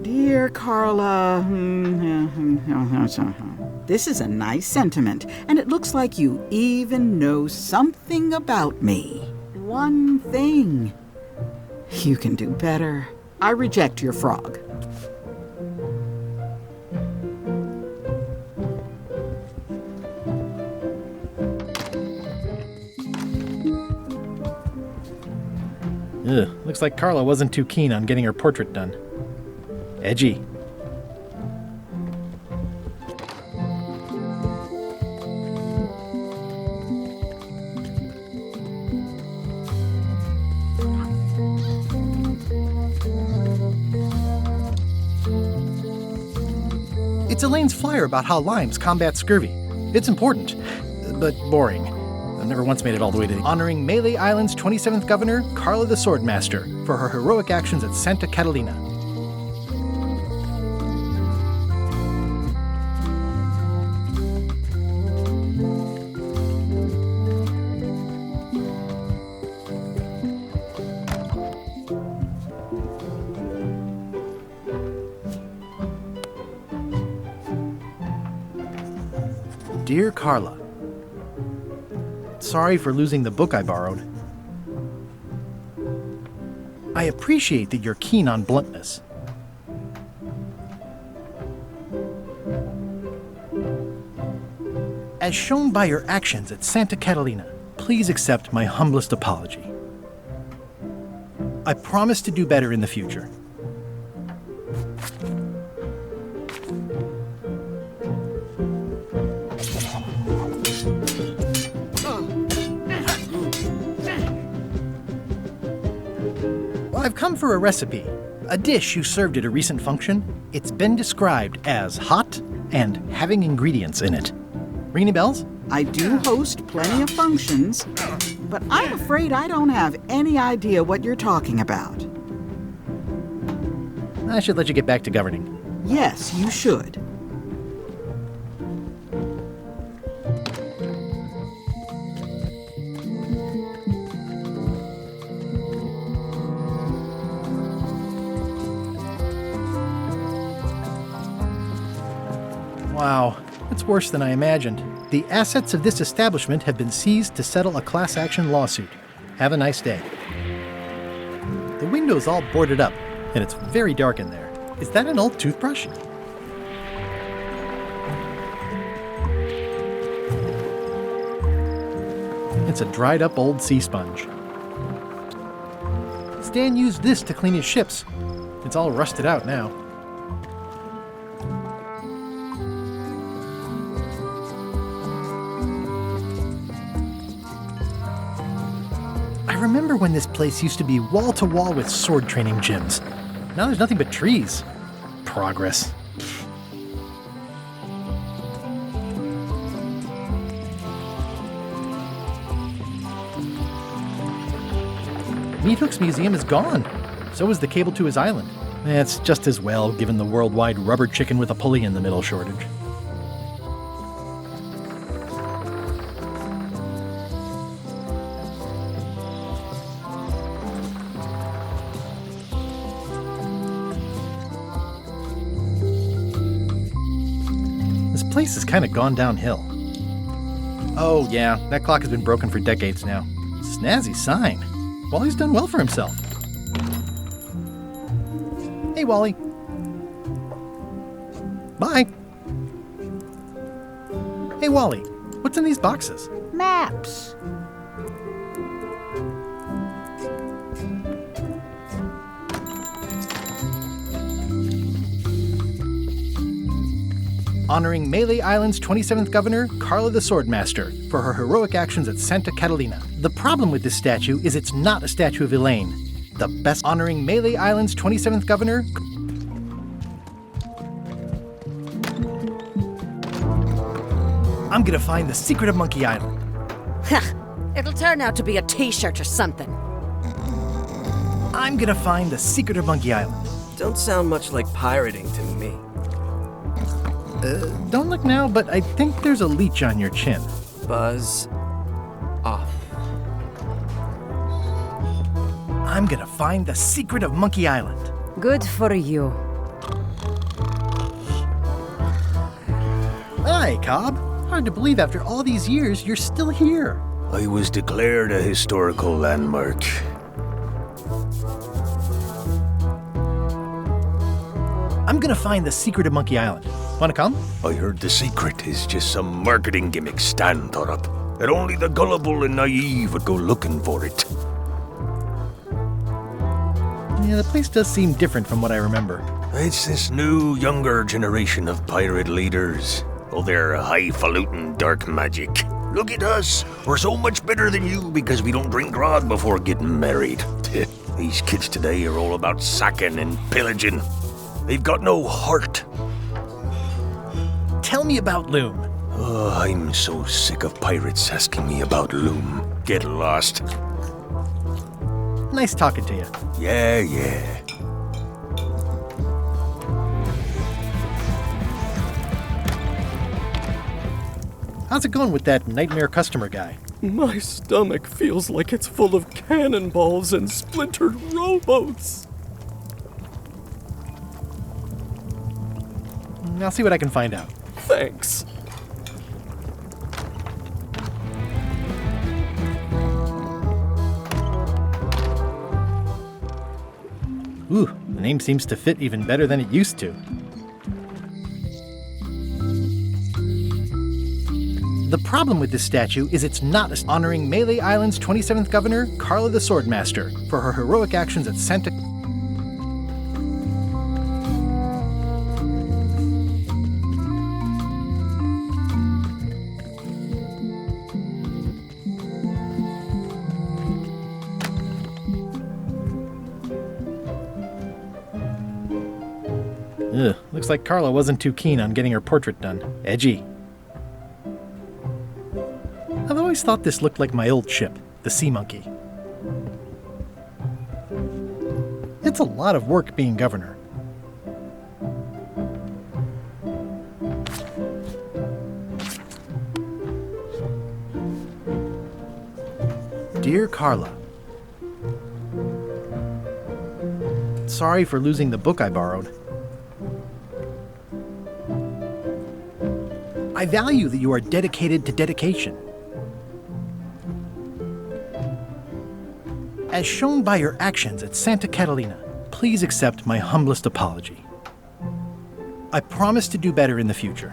[SPEAKER 10] Dear Carla, This is a nice sentiment, and it looks like you even know something about me. One thing. You can do better. I reject your frog.
[SPEAKER 1] Ugh, looks like Carla wasn't too keen on getting her portrait done. Edgy. It's Elaine's flyer about how limes combat scurvy. It's important, but boring. I've never once made it all the way to honoring Melee Island's 27th governor, Carla the Swordmaster, for her heroic actions at Santa Catalina. Dear Carla, sorry for losing the book I borrowed. I appreciate that you're keen on bluntness. As shown by your actions at Santa Catalina, please accept my humblest apology. I promise to do better in the future. I've come for a recipe, a dish you served at a recent function. It's been described as hot and having ingredients in it. Ring any bells?
[SPEAKER 10] I do host plenty of functions, but I'm afraid I don't have any idea what you're talking about.
[SPEAKER 1] I should let you get back to governing.
[SPEAKER 10] Yes, you should.
[SPEAKER 1] Wow, it's worse than I imagined. The assets of this establishment have been seized to settle a class action lawsuit. Have a nice day. The window's all boarded up, and it's very dark in there. Is that an old toothbrush? It's a dried up old sea sponge. Stan used this to clean his ships. It's all rusted out now. I remember when this place used to be wall-to-wall with sword training gyms. Now there's nothing but trees. Progress. Meat Hook's museum is gone. So is the cable to his island. It's just as well, given the worldwide rubber chicken with a pulley in the middle shortage. This place has kind of gone downhill. Oh yeah, that clock has been broken for decades now. Snazzy sign. Wally's done well for himself. Hey, Wally. Bye. Hey, Wally, what's in these boxes?
[SPEAKER 17] Maps.
[SPEAKER 1] Honoring Melee Island's 27th governor, Carla the Swordmaster, for her heroic actions at Santa Catalina. The problem with this statue is it's not a statue of Elaine. The best honoring Melee Island's 27th governor. I'm gonna find the secret of Monkey Island.
[SPEAKER 9] It'll turn out to be a t-shirt or something.
[SPEAKER 1] I'm gonna find the secret of Monkey Island.
[SPEAKER 15] Don't sound much like pirating to me.
[SPEAKER 1] Don't look now, but I think there's a leech on your chin.
[SPEAKER 15] Buzz off.
[SPEAKER 1] I'm gonna find the secret of Monkey Island.
[SPEAKER 3] Good for you.
[SPEAKER 1] Hi, Cobb. Hard to believe after all these years you're still here.
[SPEAKER 18] I was declared a historical landmark.
[SPEAKER 1] I'm gonna find the secret of Monkey Island. Wanna come?
[SPEAKER 18] I heard the secret is just some marketing gimmick Stan thought up. That only the gullible and naive would go looking for it.
[SPEAKER 1] Yeah, the place does seem different from what I remember.
[SPEAKER 18] It's this new, younger generation of pirate leaders. Oh, they're highfalutin dark magic. Look at us. We're so much better than you because we don't drink grog before getting married. These kids today are all about sacking and pillaging. They've got no heart.
[SPEAKER 1] Tell me about Loom.
[SPEAKER 18] Oh, I'm so sick of pirates asking me about Loom. Get lost.
[SPEAKER 1] Nice talking to you.
[SPEAKER 18] Yeah.
[SPEAKER 1] How's it going with that nightmare customer guy?
[SPEAKER 15] My stomach feels like it's full of cannonballs and splintered rowboats.
[SPEAKER 1] I'll see what I can find out.
[SPEAKER 15] Thanks.
[SPEAKER 1] Ooh, the name seems to fit even better than it used to. The problem with this statue is it's not honoring Melee Island's 27th governor, Carla the Swordmaster, for her heroic actions at Santa... Ugh, looks like Carla wasn't too keen on getting her portrait done. Edgy. I've always thought this looked like my old ship, the Sea Monkey. It's a lot of work being governor. Dear Carla, sorry for losing the book I borrowed. I value that you are dedicated to dedication. As shown by your actions at Santa Catalina, please accept my humblest apology. I promise to do better in the future.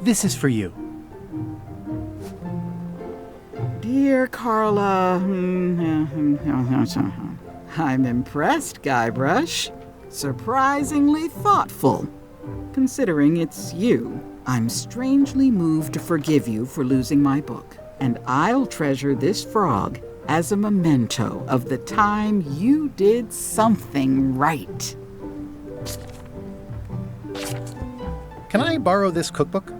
[SPEAKER 1] This is for you.
[SPEAKER 10] Dear Carla, I'm impressed, Guybrush. Surprisingly thoughtful. Considering it's you, I'm strangely moved to forgive you for losing my book, and I'll treasure this frog as a memento of the time you did something right.
[SPEAKER 1] Can I borrow this cookbook?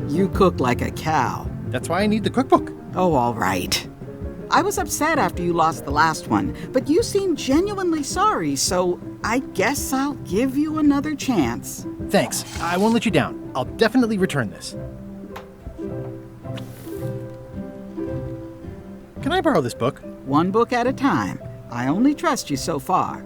[SPEAKER 10] You cook like a cow.
[SPEAKER 1] That's why I need the cookbook.
[SPEAKER 10] Oh, all right. I was upset after you lost the last one, but you seemed genuinely sorry, so I guess I'll give you another chance.
[SPEAKER 1] Thanks. I won't let you down. I'll definitely return this. Can I borrow this book?
[SPEAKER 10] One book at a time. I only trust you so far.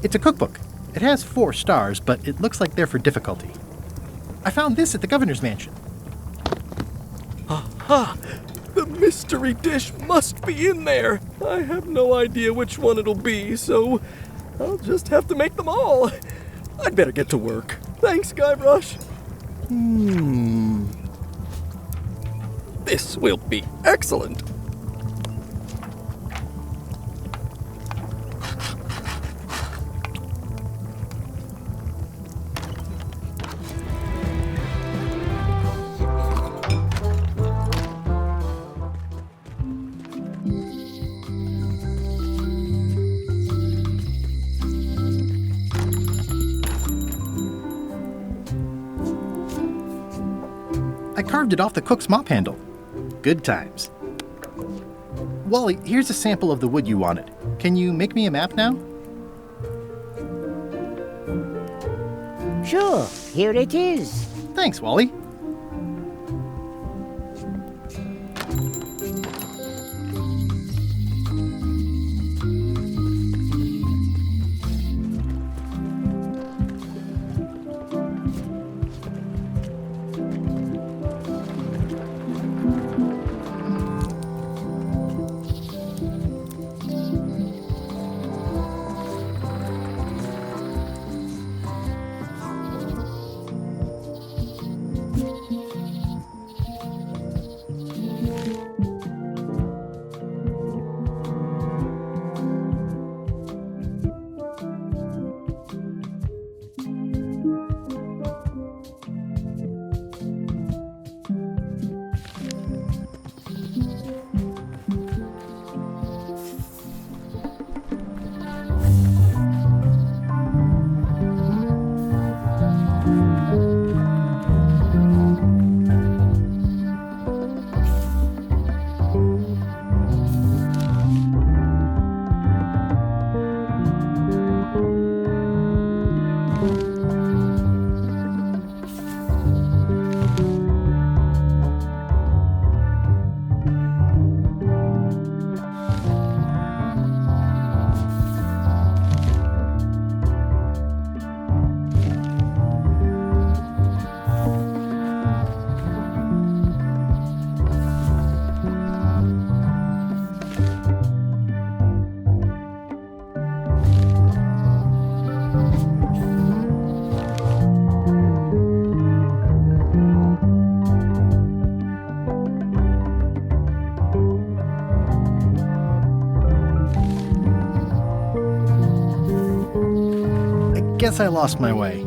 [SPEAKER 1] It's a cookbook. It has 4 stars, but it looks like they're for difficulty. I found this at the governor's mansion.
[SPEAKER 15] Aha! The mystery dish must be in there. I have no idea which one it'll be, so I'll just have to make them all. I'd better get to work. Thanks, Guybrush. This will be excellent.
[SPEAKER 1] I carved it off the cook's mop handle. Good times. Wally, here's a sample of the wood you wanted. Can you make me a map now?
[SPEAKER 17] Sure, here it is.
[SPEAKER 1] Thanks, Wally. Guess I lost my way.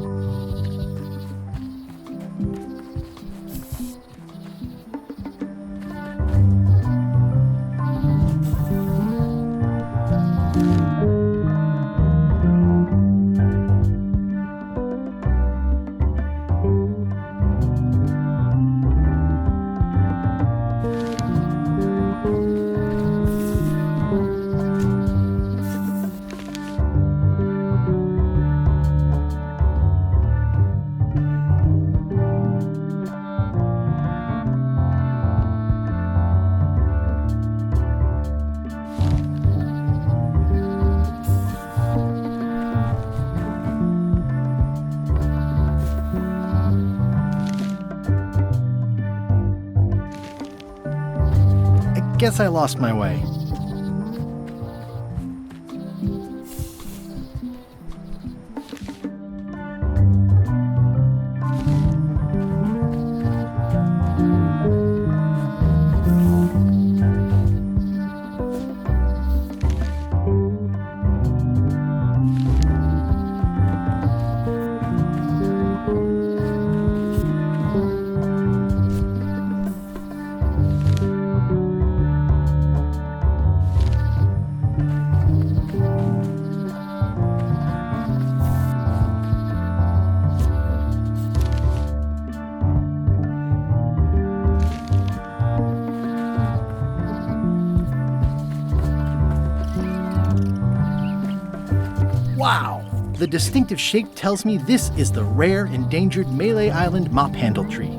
[SPEAKER 1] Guess I lost my way. Wow! The distinctive shape tells me this is the rare, endangered Malay Island mop handle tree.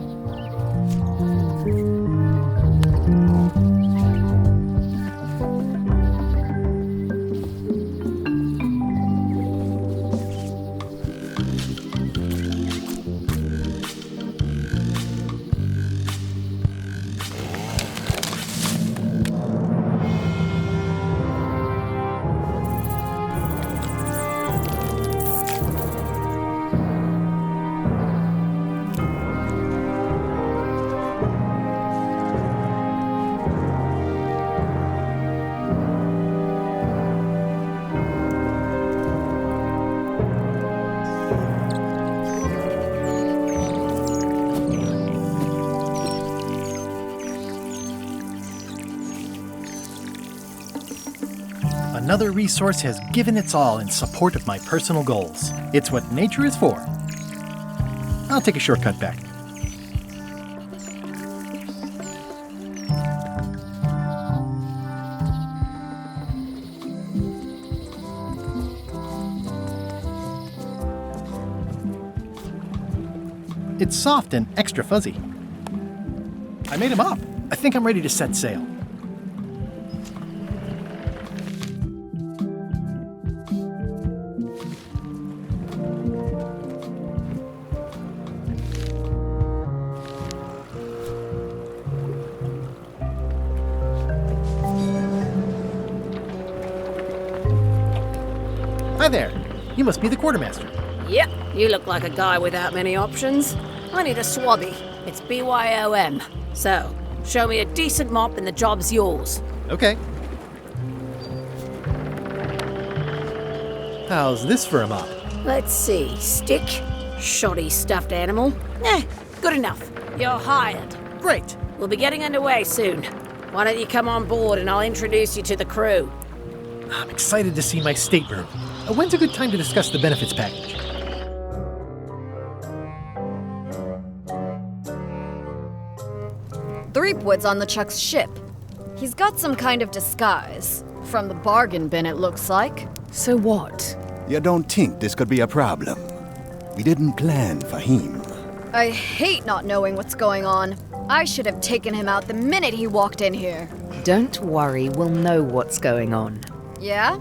[SPEAKER 1] Another resource has given its all in support of my personal goals. It's what nature is for. I'll take a shortcut back. It's soft and extra fuzzy. I made him up. I think I'm ready to set sail. Hi there. You must be the quartermaster.
[SPEAKER 9] Yep, you look like a guy without many options. I need a swabby. It's BYOM. So, show me a decent mop and the job's yours.
[SPEAKER 1] Okay. How's this for a mop?
[SPEAKER 9] Let's see. Stick, shoddy stuffed animal. Good enough. You're hired.
[SPEAKER 1] Great.
[SPEAKER 9] We'll be getting underway soon. Why don't you come on board and I'll introduce you to the crew?
[SPEAKER 1] I'm excited to see my stateroom. When's a good time to discuss the benefits package?
[SPEAKER 5] Threepwood's on the Chuck's ship. He's got some kind of disguise. From the bargain bin, it looks like.
[SPEAKER 6] So what?
[SPEAKER 4] You don't think this could be a problem? We didn't plan for him.
[SPEAKER 5] I hate not knowing what's going on. I should have taken him out the minute he walked in here.
[SPEAKER 6] Don't worry, we'll know what's going on.
[SPEAKER 5] Yeah?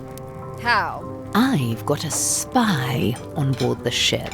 [SPEAKER 5] How?
[SPEAKER 6] I've got a spy on board the ship.